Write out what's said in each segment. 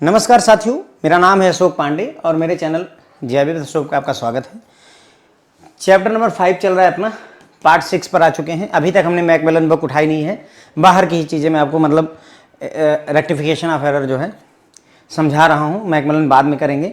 नमस्कार साथियों, मेरा नाम है अशोक पांडे और मेरे चैनल जैविक अशोक का आपका स्वागत है। चैप्टर नंबर 5 चल रहा है अपना, पार्ट 6 पर आ चुके हैं। अभी तक हमने मैकमिलन बुक उठाई नहीं है, बाहर की ही चीज़ें मैं आपको मतलब रेक्टिफिकेशन ऑफ एरर जो है समझा रहा हूँ, मैकमिलन बाद में करेंगे।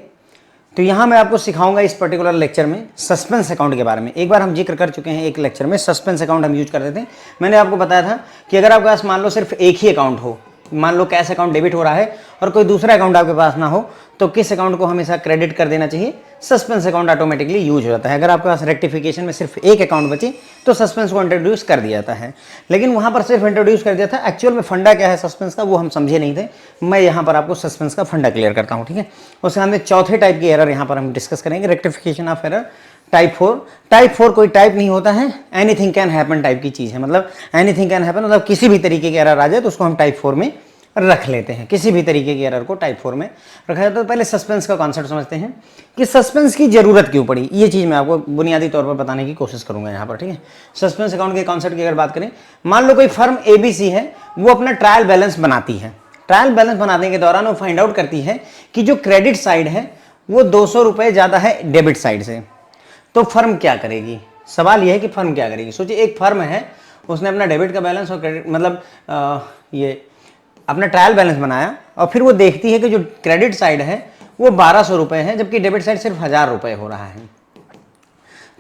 तो यहाँ मैं आपको सिखाऊंगा इस पर्टिकुलर लेक्चर में सस्पेंस अकाउंट के बारे में। एक बार हम जिक्र कर चुके हैं एक लेक्चर में, सस्पेंस अकाउंट हम यूज करते थे। मैंने आपको बताया था कि अगर आपके पास मान लो सिर्फ एक ही अकाउंट हो, मान लो कैश अकाउंट डेबिट हो रहा है और कोई दूसरा अकाउंट आपके पास ना हो, तो किस अकाउंट को हमेशा क्रेडिट कर देना चाहिए? सस्पेंस अकाउंट ऑटोमेटिकली यूज हो जाता है। अगर आपके पास रेक्टिफिकेशन में सिर्फ एक अकाउंट बचे तो सस्पेंस को इंट्रोड्यूस कर दिया जाता है, लेकिन वहां पर सिर्फ इंट्रोड्यूस कर दिया था। एक्चुअल में फंडा क्या है सस्पेंस का वो हम समझे नहीं थे। मैं यहाँ पर आपको सस्पेंस का फंडा क्लियर करता हूँ, ठीक है। उसके सामने चौथे टाइप की एरर यहाँ पर हम डिस्कस करेंगे, rectification of error type 4। Type 4 कोई टाइप नहीं होता है, एनीथिंग कैन हैपन टाइप की चीज है। मतलब एनीथिंग कैन हैपन मतलब किसी भी तरीके की एरर आ जाए तो उसको हम टाइप 4 में रख लेते हैं। किसी भी तरीके की एरर को टाइप 4 में रखा जाता है। तो पहले सस्पेंस का कॉन्सेप्ट समझते हैं कि सस्पेंस की जरूरत क्यों पड़ी। ये चीज मैं आपको बुनियादी तौर पर बताने की कोशिश करूंगा यहाँ पर, ठीक है। सस्पेंस अकाउंट के कॉन्सेप्ट की अगर बात करें, मान लो कोई फर्म एबीसी है, वो अपना ट्रायल बैलेंस बनाती है। ट्रायल बैलेंस बनाने के दौरान वो फाइंड आउट करती है कि जो क्रेडिट साइड है वो 200 रुपए ज्यादा है डेबिट साइड से। तो फर्म क्या करेगी? सवाल यह है कि फर्म क्या करेगी। सोचिए एक फर्म है, उसने अपना डेबिट का बैलेंस और क्रेडिट मतलब ये अपना ट्रायल बैलेंस बनाया और फिर वो देखती है कि जो क्रेडिट साइड है वो 1200 रुपए है, जबकि डेबिट साइड सिर्फ 1000 रुपए हो रहा है।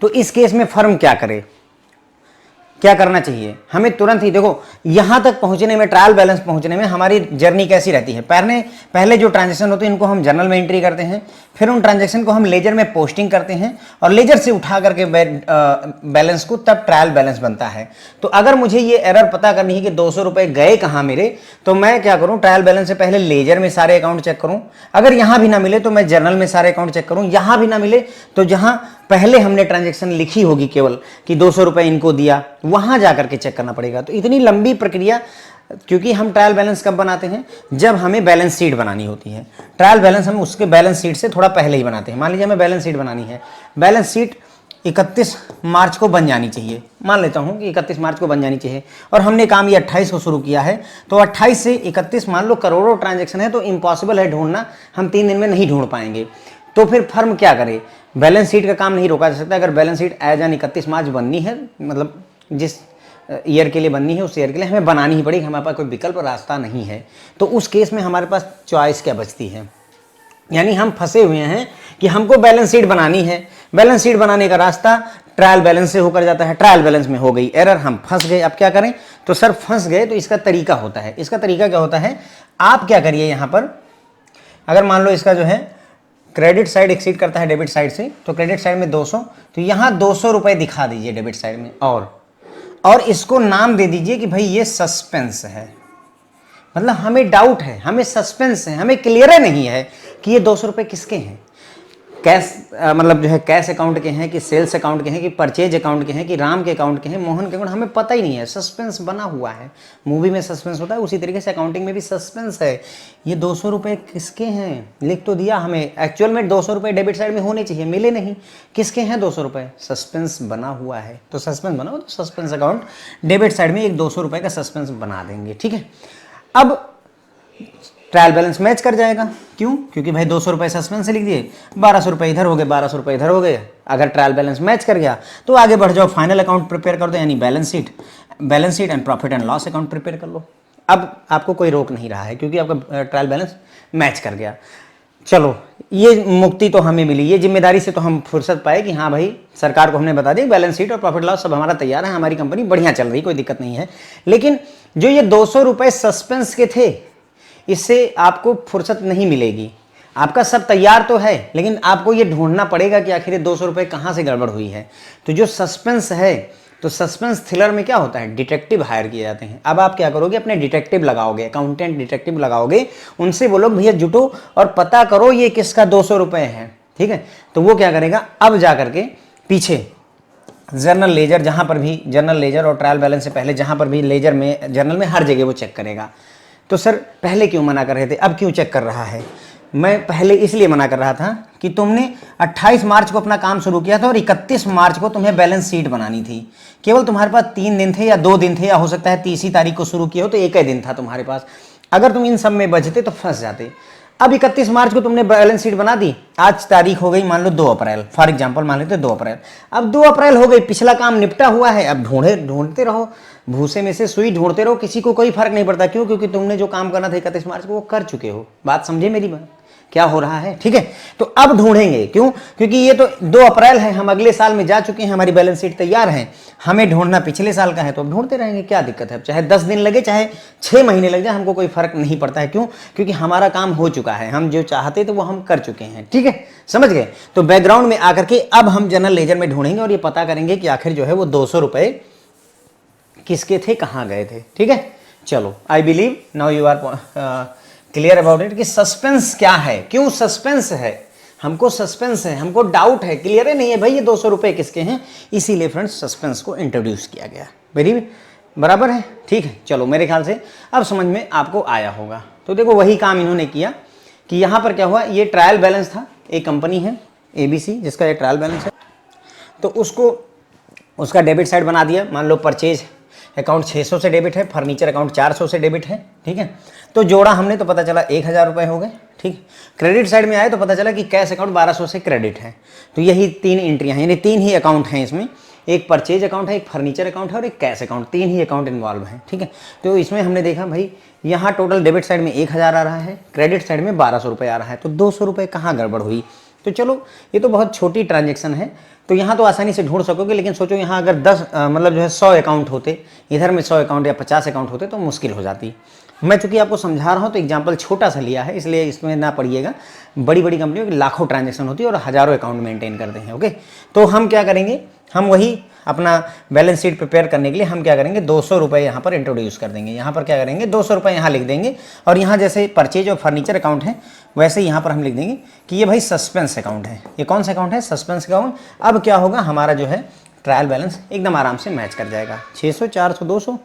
तो इस केस में फर्म क्या करे, क्या करना चाहिए? हमें तुरंत ही देखो, यहां तक पहुंचने में, ट्रायल बैलेंस पहुंचने में हमारी जर्नी कैसी रहती है। पहले जो ट्रांजैक्शन होते हैं इनको हम जर्नल में एंट्री करते हैं, फिर उन ट्रांजैक्शन को हम लेजर में पोस्टिंग करते हैं और लेजर से उठा करके बैलेंस को तब ट्रायल बैलेंस बनता है। तो अगर मुझे ये एरर पता करनी है कि 200 रुपए गए कहां मेरे, तो मैं क्या करूं? ट्रायल बैलेंस से पहले लेजर में सारे अकाउंट चेक करूं। अगर यहां भी ना मिले तो मैं जर्नल में सारे अकाउंट चेक करूं। यहां भी ना मिले तो जहां पहले हमने ट्रांजैक्शन लिखी होगी केवल कि 200 रुपए इनको दिया, वहां जाकर के चेक करना पड़ेगा। तो इतनी लंबी प्रक्रिया, क्योंकि हम ट्रायल बैलेंस कब बनाते हैं? जब हमें बैलेंस शीट बनानी होती है। ट्रायल बैलेंस हम उसके बैलेंस शीट से थोड़ा पहले ही बनाते हैं। मान लीजिए हमें बैलेंस शीट बनानी है, बैलेंस शीट 31 मार्च को बन जानी चाहिए। मान लेता हूं कि 31 मार्च को बन जानी चाहिए और हमने काम ये 28 को शुरू किया है, तो 28 से 31 मान लो करोड़ों ट्रांजैक्शन है, तो इम्पॉसिबल है ढूंढना, हम 3 दिन में नहीं ढूंढ पाएंगे। तो फिर फर्म क्या करे? बैलेंस शीट का काम नहीं रोका जा सकता। अगर बैलेंस शीट एज एन 31 मार्च बननी है, मतलब जिस ईयर के लिए बननी है उस ईयर के लिए हमें बनानी ही पड़ेगी, हमारे पास कोई विकल्प रास्ता नहीं है। तो उस केस में हमारे पास चॉइस क्या बचती है? यानी हम फंसे हुए हैं कि हमको बैलेंस शीट बनानी है। बैलेंस शीट बनाने का रास्ता ट्रायल बैलेंस से होकर जाता है। ट्रायल बैलेंस में हो गई एरर, हम फंस गए। अब क्या करें? तो सर फंस गए तो इसका तरीका होता है। इसका तरीका क्या होता है? आप क्या करिए, यहां पर अगर मान लो इसका जो है क्रेडिट साइड एक्सीड करता है डेबिट साइड से, तो क्रेडिट साइड में 200, तो यहां 200 रुपए दिखा दीजिए डेबिट साइड में और इसको नाम दे दीजिए कि भाई ये सस्पेंस है। मतलब हमें डाउट है, हमें सस्पेंस है, हमें क्लियर नहीं है कि ये 200 रुपए किसके हैं। कैश मतलब जो है कैश अकाउंट के हैं कि सेल्स अकाउंट के हैं कि परचेज अकाउंट के हैं कि राम के अकाउंट के हैं, मोहन के अकाउंट, हमें पता ही नहीं है। सस्पेंस बना हुआ है। मूवी में सस्पेंस होता है, उसी तरीके से अकाउंटिंग में भी सस्पेंस है। ये 200 रुपए किसके हैं? लिख तो दिया हमें, एक्चुअल में 200 रुपए डेबिट साइड में होने चाहिए, मिले नहीं। किसके हैं 200 रुपए? सस्पेंस बना हुआ है। तो सस्पेंस बना हो तो सस्पेंस अकाउंट डेबिट साइड में एक 200 रुपए का सस्पेंस बना देंगे, ठीक है। अब ट्रायल बैलेंस मैच कर जाएगा। क्यों? क्योंकि भाई 200 रुपए सस्पेंस से लिख दिए, 1200 रुपए इधर हो गए, 1200 रुपए इधर हो गए। अगर ट्रायल बैलेंस मैच कर गया तो आगे बढ़ जाओ, फाइनल अकाउंट प्रिपेयर कर दो, यानी balance sheet and profit and loss account prepare कर लो। अब आपको कोई रोक नहीं रहा है क्योंकि आपका ट्रायल बैलेंस मैच कर गया। चलो, ये मुक्ति तो हमें मिली, ये जिम्मेदारी से तो हम फुर्सत पाए कि हाँ भाई सरकार को हमने बता दिया बैलेंस शीट और प्रॉफिट लॉस सब हमारा तैयार है, हमारी कंपनी बढ़िया चल रही, कोई दिक्कत नहीं है। लेकिन जो ये 200 रुपए सस्पेंस के थे, इससे आपको फुर्सत नहीं मिलेगी। आपका सब तैयार तो है, लेकिन आपको ये ढूंढना पड़ेगा कि आखिर 200 रुपए कहां से गड़बड़ हुई है। तो जो सस्पेंस है, तो सस्पेंस थ्रिलर में क्या होता है? डिटेक्टिव हायर किए जाते हैं। अब आप क्या करोगे? अपने डिटेक्टिव लगाओगे, अकाउंटेंट डिटेक्टिव लगाओगे, उनसे बोलो भैया जुटो और पता करो ये किसका 200 रुपए है, ठीक है। तो वो क्या करेगा? अब जा करके पीछे जर्नल लेजर, जहां पर भी जर्नल लेजर और ट्रायल बैलेंस से पहले जहां पर भी लेजर में, जर्नल में, हर जगह वो चेक करेगा। तो सर पहले क्यों मना कर रहे थे, अब क्यों चेक कर रहा है? मैं पहले इसलिए मना कर रहा था कि तुमने 28 मार्च को अपना काम शुरू किया था और 31 मार्च को तुम्हें बैलेंस शीट बनानी थी। केवल तुम्हारे पास 3 दिन थे या 2 दिन थे, या हो सकता है 30 तारीख को शुरू किया हो तो एक ही दिन था तुम्हारे पास। अगर तुम इन सब में बचते तो फंस जाते। अब 31 मार्च को तुमने बैलेंस शीट बना दी, आज तारीख हो गई मान लो 2 अप्रैल, फॉर एग्जांपल मान लेते 2 अप्रैल। अब 2 अप्रैल हो गई, पिछला काम निपटा हुआ है, अब ढूंढते रहो, भूसे में से सुई ढूंढते रहो, किसी को कोई फर्क नहीं पड़ता। क्यों? क्योंकि तुमने जो काम करना था 31 मार्च को वो कर चुके हो। बात समझे मेरी बात क्या हो रहा है? ठीक है, तो अब ढूंढेंगे। क्यों? क्योंकि ये तो 2 अप्रैल है, हम अगले साल में जा चुके हैं, हमारी बैलेंस शीट तैयार है, हमें ढूंढना पिछले साल का है, तो अब ढूंढते रहेंगे, क्या दिक्कत है? चाहे 10 दिन लगे, चाहे 6 महीने लग जाए, हमको कोई फर्क नहीं पड़ता है। क्यों? क्योंकि हमारा काम हो चुका है, हम जो चाहते थे वो हम कर चुके हैं। ठीक है, समझ गए? तो बैकग्राउंड में आकर के अब हम जनरल लेजर में ढूंढेंगे और ये पता करेंगे कि आखिर जो है वो 200 रुपए किसके थे, कहाँ गए थे। ठीक है, चलो, I believe now you are clear about it कि सस्पेंस क्या है, क्यों सस्पेंस है, हमको सस्पेंस है, हमको डाउट है, क्लियर है नहीं है भाई ये 200 रुपए किसके हैं, इसीलिए फ्रेंड्स सस्पेंस को इंट्रोड्यूस किया गया। वेरी बराबर है, ठीक है। चलो, मेरे ख्याल से अब समझ में आपको आया होगा। तो देखो वही काम इन्होंने किया कि यहाँ पर क्या हुआ, ये ट्रायल बैलेंस था, एक कंपनी है ABC जिसका ये ट्रायल बैलेंस है, तो उसका डेबिट साइड बना दिया। मान लो परचेज अकाउंट 600 से डेबिट है, फर्नीचर अकाउंट 400 से डेबिट है। ठीक है, तो जोड़ा हमने तो पता चला 1000 रुपये हो गए। ठीक, क्रेडिट साइड में आए तो पता चला कि कैश अकाउंट 1200 से क्रेडिट है। तो यही 3 एंट्रियाँ हैं, यानी 3 ही अकाउंट हैं इसमें, एक परचेज अकाउंट है, एक फर्नीचर अकाउंट है और एक कैश अकाउंट, 3 ही अकाउंट इन्वॉल्व हैं। ठीक है, तो इसमें हमने देखा भाई यहाँ टोटल डेबिट साइड में 1000 आ रहा है, क्रेडिट साइड में 1200 रुपये आ रहा है, तो 200 रुपये कहाँ गड़बड़ हुई? तो चलो ये तो बहुत छोटी ट्रांजेक्शन है, तो यहाँ तो आसानी से ढूंढ सकोगे। लेकिन सोचो यहाँ अगर 10 मतलब जो है 100 अकाउंट होते, इधर में 100 अकाउंट या 50 अकाउंट होते तो मुश्किल हो जाती। मैं चूंकि आपको समझा रहा हूँ तो एग्जांपल छोटा सा लिया है, इसलिए इसमें ना पड़िएगा। बड़ी बड़ी कंपनियों की लाखों ट्रांजेक्शन होती है और हज़ारों अकाउंट मेंटेन करते हैं। ओके, तो हम क्या करेंगे, हम वही अपना बैलेंस शीट प्रिपेयर करने के लिए हम क्या करेंगे, 200 रुपये यहाँ पर इंट्रोड्यूस कर देंगे। यहाँ पर क्या करेंगे, 200 रुपये यहाँ लिख देंगे, और यहाँ जैसे परचेज और फर्नीचर अकाउंट है वैसे यहाँ पर हम लिख देंगे कि ये भाई सस्पेंस अकाउंट है। ये कौन सा अकाउंट है? Suspense account. अब क्या होगा, हमारा जो है ट्रायल बैलेंस एकदम आराम से मैच कर जाएगा। 600, 400, 200,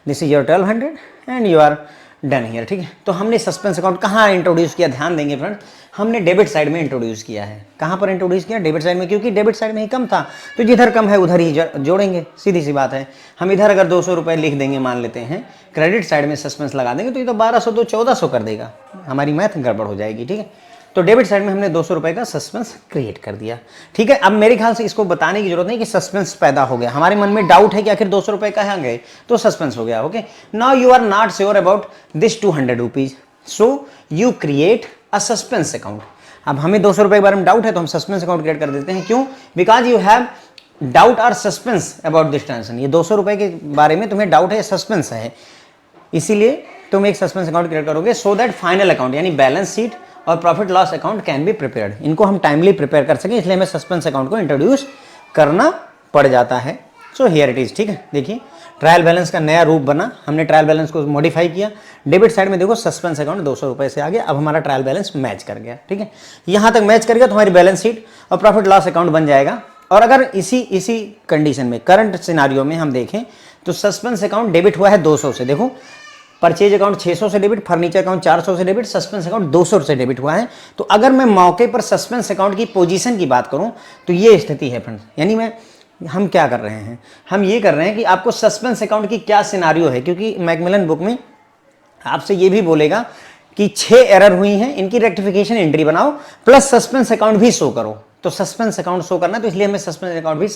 this is your 1200 and you are done here. ठीक है, तो हमने सस्पेंस अकाउंट कहाँ इंट्रोड्यूस किया, ध्यान देंगे फ्रेंड्स, हमने डेबिट साइड में इंट्रोड्यूस किया है। कहाँ पर इंट्रोड्यूस किया? डेबिट साइड में, क्योंकि डेबिट साइड में ही कम था, तो जिधर कम है उधर ही जोड़ेंगे, सीधी सी बात है। हम इधर अगर 200 रुपये लिख देंगे मान लेते हैं, क्रेडिट साइड में सस्पेंस लगा देंगे तो ये तो 1200 तो 1400 कर देगा, हमारी मैथ गड़बड़ हो जाएगी। ठीक है, तो डेबिट साइड में हमने 200 रुपये का सस्पेंस क्रिएट कर दिया। ठीक है, अब मेरे ख्याल से इसको बताने की जरूरत नहीं कि सस्पेंस पैदा हो गया, हमारे मन में डाउट है कि आखिर 200 रुपये कहाँ गए, तो सस्पेंस हो गया। Okay, now you are not sure about this 200 rupees, so you create a suspense account. अब हमें 200 रुपये के बारे में डाउट है तो हम सस्पेंस अकाउंट क्रिएट कर देते हैं। क्यों? बिकॉज यू हैव डाउट और सस्पेंस अबाउट दिस ट्रांजेक्शन। ये 200 रुपये के बारे में तुम्हें डाउट है, सस्पेंस है, इसीलिए तुम एक सस्पेंस अकाउंट क्रिएट करोगे, सो दैट फाइनल अकाउंट यानी बैलेंस शीट और profit loss account can be prepared, इनको हम टाइमली प्रिपेयर कर सकें, इसलिए हमें सस्पेंस अकाउंट को इंट्रोड्यूस करना पड़ जाता है। So here it is. ठीक है, देखिए ट्रायल बैलेंस का नया रूप बना, हमने ट्रायल बैलेंस को मॉडिफाई किया। डेबिट साइड में देखो सस्पेंस अकाउंट 200 रुपये से आ गया, अब हमारा ट्रायल बैलेंस मैच कर गया। ठीक है, यहाँ तक मैच कर गया तो हमारी बैलेंस शीट और प्रॉफिट लॉस अकाउंट बन जाएगा। और अगर इसी कंडीशन में, करंट सिनारियो में हम देखें तो सस्पेंस अकाउंट डेबिट हुआ है 200 से, देखो परचेज अकाउंट 600 से डेबिट, फर्नीचर अकाउंट 400 से डेबिट, सस्पेंस अकाउंट 200 से डेबिट हुआ है। तो अगर मैं मौके पर सस्पेंस अकाउंट की पोजीशन की बात करूं तो ये स्थिति है फ्रेंड्स, यानी हम क्या कर रहे हैं, हम ये कर रहे हैं कि आपको सस्पेंस अकाउंट की क्या सिनारियो है, क्योंकि मैकमिलन बुक में आपसे ये भी बोलेगा कि 6 एरर हुई हैं, इनकी रेक्टिफिकेशन एंट्री बनाओ प्लस सस्पेंस अकाउंट भी शो करो। तो सस्पेंस अकाउंट शो करना है, तो इसलिए हमें सस्पेंस अकाउंट भी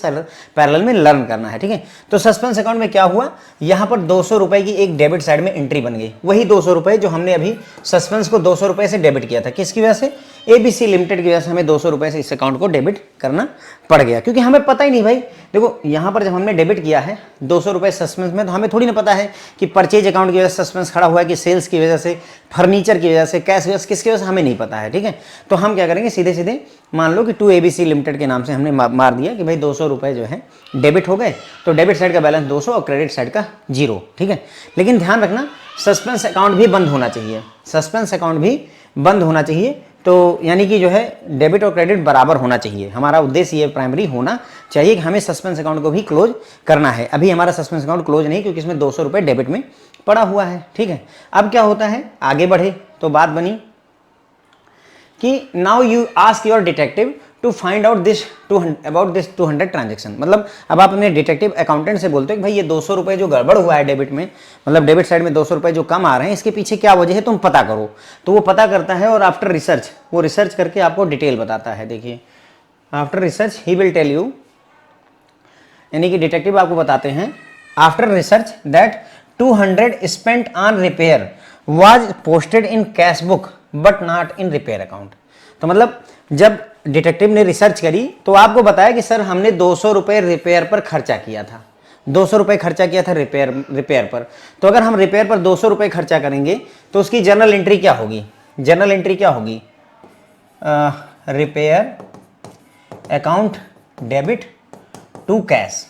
पैरेलल में लर्न करना है। ठीक है, तो सस्पेंस अकाउंट में क्या हुआ, यहाँ पर 200 रुपये की एक डेबिट साइड में एंट्री बन गई, वही 200 रुपये जो हमने अभी सस्पेंस को 200 रुपये से डेबिट किया था। किसकी वजह से? ABC लिमिटेड की वजह से हमें 200 रुपये से इस अकाउंट को डेबिट करना पड़ गया, क्योंकि हमें पता ही नहीं भाई। देखो यहाँ पर जब हमने डेबिट किया है 200 रुपये सस्पेंस में, तो हमें थोड़ी ना पता है कि परचेज अकाउंट की वजह से सस्पेंस खड़ा हुआ है, कि सेल्स की वजह से, फर्नीचर की वजह से, कैश वजह से, किसकी वजह से, हमें नहीं पता है। ठीक है, तो हम क्या करेंगे, सीधे सीधे मान लो कि 2ABC लिमिटेड के नाम से हमने मार दिया कि भाई 200 रुपये जो है डेबिट हो गए, तो डेबिट साइड का बैलेंस 200 और क्रेडिट साइड का 0। ठीक है, लेकिन ध्यान रखना सस्पेंस अकाउंट भी बंद होना चाहिए, सस्पेंस अकाउंट भी बंद होना चाहिए। तो यानी कि जो है डेबिट और क्रेडिट बराबर होना चाहिए, हमारा उद्देश्य ये प्राइमरी होना चाहिए कि हमें सस्पेंस अकाउंट को भी क्लोज करना है। अभी हमारा सस्पेंस अकाउंट क्लोज नहीं, क्योंकि इसमें 200 रुपये डेबिट में पड़ा हुआ है। ठीक है, अब क्या होता है, आगे बढ़े तो बात बनी कि now you ask your detective to find out this about this 200 transaction. मतलब अब आप अपने डिटेक्टिव अकाउंटेंट से बोलते हो कि भाई ये 200 रुपये जो गड़बड़ हुआ है डेबिट में, मतलब डेबिट साइड में 200 रुपये जो कम आ रहे हैं, इसके पीछे क्या वजह है तुम पता करो। तो वो पता करता है और आफ्टर रिसर्च, वो रिसर्च करके आपको डिटेल बताता है। देखिए after research he will tell you, यानी कि डिटेक्टिव आपको बताते हैं after research that 200 spent on repair was posted in cash book but not in repair account. तो मतलब जब डिटेक्टिव ने रिसर्च करी तो आपको बताया कि सर हमने 200 रुपये रिपेयर पर खर्चा किया था, 200 रुपये खर्चा किया था रिपेयर पर। तो अगर हम रिपेयर पर 200 रुपये खर्चा करेंगे तो उसकी जर्नल एंट्री क्या होगी? जर्नल एंट्री क्या होगी? Repair account debit to cash.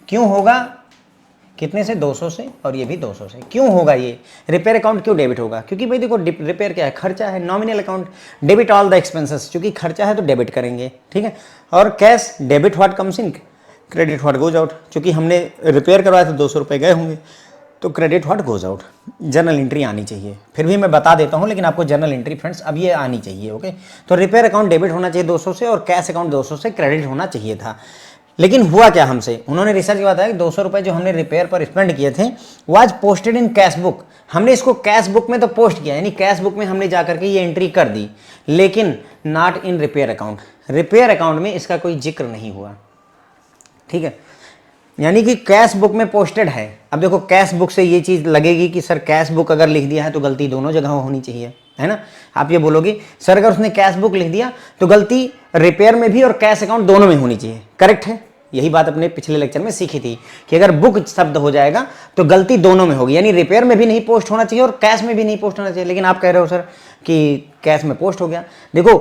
क्यों होगा? कितने से? 200 से, और ये भी 200 से। क्यों होगा ये रिपेयर अकाउंट क्यों डेबिट होगा? क्योंकि भाई देखो रिपेयर क्या है? खर्चा है, nominal account. Debit all the expenses, क्योंकि खर्चा है तो डेबिट करेंगे, ठीक है। और cash debit what comes in, credit what goes out. क्योंकि हमने रिपेयर करवाया तो 200 रुपये गए होंगे, तो credit what goes out. Journal entry आनी चाहिए। फिर भी मैं बता देता हूँ, लेकिन आपको जर्नल एंट्री फ्रेंड्स अब ये आनी चाहिए, ओके। तो रिपेयर अकाउंट डेबिट होना चाहिए 200 से, और कैश अकाउंट 200 से क्रेडिट होना चाहिए था। लेकिन हुआ क्या हमसे? उन्होंने रिसर्च किया था कि 200 रुपये जो हमने रिपेयर पर स्पेंड किए थे was posted in cash book. हमने इसको कैश बुक में तो पोस्ट किया, यानी कैश बुक में हमने जाकर के ये एंट्री कर दी, लेकिन not in repair account. Repair account में इसका कोई जिक्र नहीं हुआ, ठीक है। यानी कि कैश बुक में पोस्टेड है। अब देखो कैश बुक से ये चीज़ लगेगी कि सर कैश बुक अगर लिख दिया है तो गलती दोनों जगह होनी चाहिए, है ना। आप ये बोलोगे सर अगर उसने कैश बुक लिख दिया तो गलती रिपेयर में भी और कैश अकाउंट दोनों में होनी चाहिए। करेक्ट है। यही बात अपने पिछले लेक्चर में सीखी थी कि अगर बुक शब्द हो जाएगा तो गलती दोनों में होगी, यानी रिपेयर में भी नहीं पोस्ट होना चाहिए और कैश में भी नहीं पोस्ट होना चाहिए। लेकिन आप कह रहे हो सर कि कैश में पोस्ट हो गया। देखो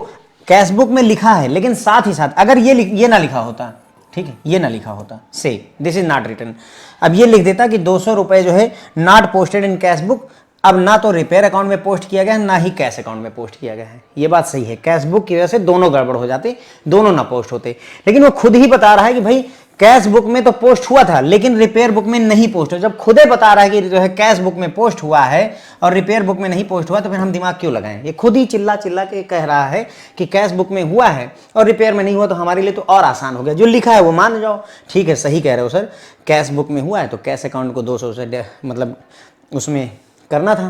कैश बुक में लिखा है, लेकिन साथ ही साथ अगर ये ना लिखा होता, ठीक है, ये ना लिखा होता, से दिस इज नॉट रिटन, अब ये लिख देता कि 200 रुपये जो है not posted in cash book. अब ना तो रिपेयर अकाउंट में पोस्ट किया गया है, ना ही कैश अकाउंट में पोस्ट किया गया है। ये बात सही है, कैश बुक की वजह से दोनों गड़बड़ हो जाते, दोनों ना पोस्ट होते। लेकिन वो खुद ही बता रहा है कि भाई कैश बुक में तो पोस्ट हुआ था लेकिन रिपेयर बुक में नहीं पोस्ट हुआ। जब खुद ही बता रहा है कि जो है कैश बुक में पोस्ट हुआ है और रिपेयर बुक में नहीं पोस्ट हुआ, तो फिर हम दिमाग क्यों लगाएं? ये खुद ही चिल्ला चिल्ला के कह रहा है कि कैश बुक में हुआ है और रिपेयर में नहीं हुआ, तो हमारे लिए तो और आसान हो गया। जो लिखा है वो मान जाओ, ठीक है, सही कह रहे हो सर, कैश बुक में हुआ है तो कैश अकाउंट को 200 से मतलब उसमें करना था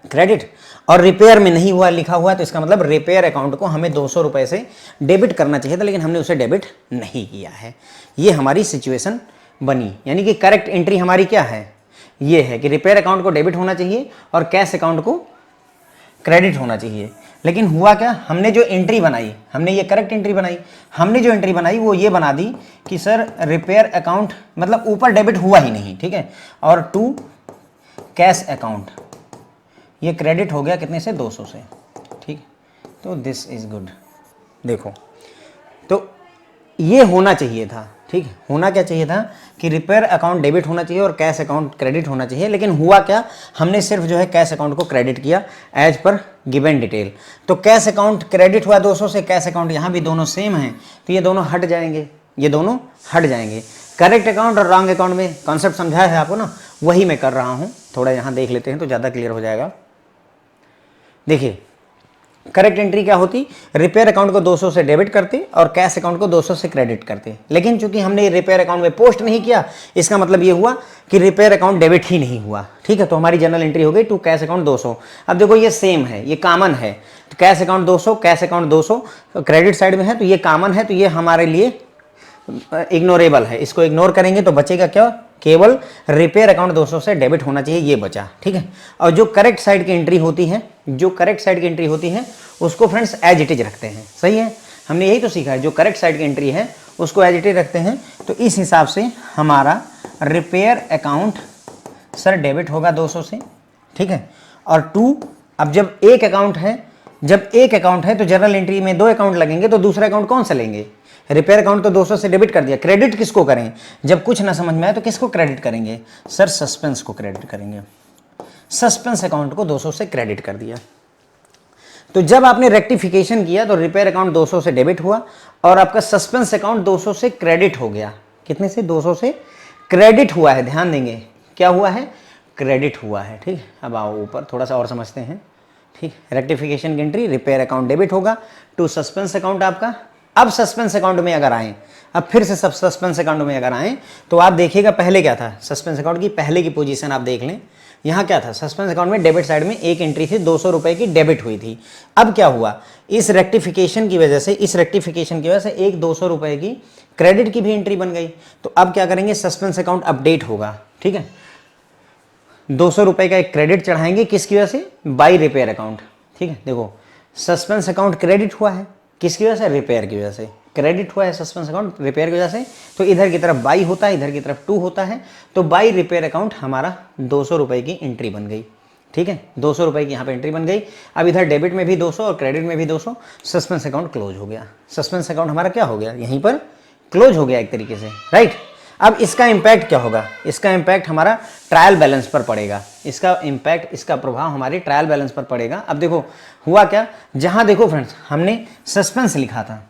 क्रेडिट, और रिपेयर में नहीं हुआ लिखा हुआ है तो इसका मतलब रिपेयर अकाउंट को हमें 200 रुपये से डेबिट करना चाहिए था, लेकिन हमने उसे डेबिट नहीं किया है। ये हमारी सिचुएशन बनी। यानी कि करेक्ट एंट्री हमारी क्या है? ये है कि रिपेयर अकाउंट को डेबिट होना चाहिए और कैश अकाउंट को क्रेडिट होना चाहिए। लेकिन हुआ क्या? हमने जो एंट्री बनाई, हमने ये करेक्ट एंट्री बनाई। हमने जो एंट्री बनाई वो ये बना दी कि सर रिपेयर अकाउंट मतलब ऊपर डेबिट हुआ ही नहीं, ठीक है, और टू कैश अकाउंट ये क्रेडिट हो गया कितने से? 200 से, ठीक। तो दिस इज गुड। देखो तो ये होना चाहिए था, ठीक है, होना क्या चाहिए था कि रिपेयर अकाउंट डेबिट होना चाहिए और कैश अकाउंट क्रेडिट होना चाहिए। लेकिन हुआ क्या? हमने सिर्फ जो है कैश अकाउंट को क्रेडिट किया एज पर गिवन डिटेल। तो कैश अकाउंट क्रेडिट हुआ 200 से, कैश अकाउंट यहाँ भी दोनों सेम हैं, तो ये दोनों हट जाएंगे, ये दोनों हट जाएंगे। करेक्ट अकाउंट और रॉन्ग अकाउंट में कॉन्सेप्ट समझाया है आपको ना, वही मैं कर रहा हूँ। थोड़ा यहाँ देख लेते हैं तो ज़्यादा क्लियर हो जाएगा। देखिए करेक्ट एंट्री क्या होती? रिपेयर अकाउंट को 200 से डेबिट करते और कैश अकाउंट को 200 से क्रेडिट करते। लेकिन चूंकि हमने रिपेयर अकाउंट में पोस्ट नहीं किया, इसका मतलब ये हुआ कि रिपेयर अकाउंट डेबिट ही नहीं हुआ, ठीक है। तो हमारी जनरल एंट्री हो गई टू कैश अकाउंट 200। अब देखो ये सेम है, ये कॉमन है, तो cash account 200, cash account 200 credit side में है, तो ये कॉमन है, तो ये हमारे लिए इग्नोरेबल है। इसको इग्नोर करेंगे तो बचेगा क्या? केवल रिपेयर अकाउंट 200 से डेबिट होना चाहिए, ये बचा, ठीक है। और जो करेक्ट साइड की एंट्री होती है, जो करेक्ट साइड की एंट्री होती है उसको फ्रेंड्स एज इट इज रखते हैं, सही है। हमने यही तो सीखा है, जो करेक्ट साइड की एंट्री है उसको एज इट इज रखते हैं। तो इस हिसाब से हमारा रिपेयर अकाउंट सर डेबिट होगा 200 से, ठीक है। और टू, अब जब एक अकाउंट है तो जनरल एंट्री में 2 अकाउंट लगेंगे, तो दूसरा अकाउंट कौन सा लेंगे? रिपेयर अकाउंट तो 200 से डेबिट कर दिया, क्रेडिट किसको करें? जब कुछ ना समझ में आए तो किसको क्रेडिट करेंगे? सर सस्पेंस को क्रेडिट करेंगे। सस्पेंस अकाउंट को 200 से क्रेडिट कर दिया। तो जब आपने रेक्टिफिकेशन किया तो रिपेयर अकाउंट 200 से डेबिट हुआ और आपका सस्पेंस अकाउंट 200 से क्रेडिट हो गया। कितने से? 200 से क्रेडिट हुआ है। ध्यान देंगे क्या हुआ है? क्रेडिट हुआ है, ठीक है। अब आओ ऊपर थोड़ा सा और समझते हैं। ठीक, रेक्टिफिकेशन की एंट्री रिपेयर अकाउंट डेबिट होगा टू सस्पेंस अकाउंट आपका। अब सस्पेंस अकाउंट में अगर आए, अब फिर से सब सस्पेंस अकाउंट में अगर आए तो आप देखिएगा पहले क्या था, सस्पेंस अकाउंट की पहले की पोजीशन आप देख लें। यहाँ क्या था, सस्पेंस अकाउंट में डेबिट साइड में एक एंट्री थी 200 रुपए की डेबिट हुई थी। अब क्या हुआ, इस रेक्टिफिकेशन की वजह से, एक 200 रुपए की क्रेडिट की भी एंट्री बन गई। तो अब क्या करेंगे, सस्पेंस अकाउंट अपडेट होगा। ठीक है, 200 रुपए का एक क्रेडिट चढ़ाएंगे, किसकी वजह से, बाई रिपेयर अकाउंट। ठीक है, देखो सस्पेंस अकाउंट क्रेडिट हुआ है, किसकी वजह से, रिपेयर की वजह से क्रेडिट हुआ है सस्पेंस अकाउंट रिपेयर की वजह से। तो इधर की तरफ बाई होता है, इधर की तरफ टू होता है, तो बाई रिपेयर अकाउंट हमारा 200 रुपए की एंट्री बन गई। ठीक है, 200 रुपए की यहाँ पे एंट्री बन गई। अब इधर डेबिट में भी 200 और क्रेडिट में भी 200, सस्पेंस अकाउंट क्लोज हो गया। सस्पेंस अकाउंट हमारा क्या हो गया, यहीं पर क्लोज हो गया एक तरीके से, राइट। अब इसका इम्पैक्ट क्या होगा, इसका इम्पैक्ट हमारा ट्रायल बैलेंस पर पड़ेगा। इसका इम्पैक्ट, इसका प्रभाव हमारे ट्रायल बैलेंस पर पड़ेगा। अब देखो हुआ क्या, जहां देखो फ्रेंड्स हमने सस्पेंस लिखा था,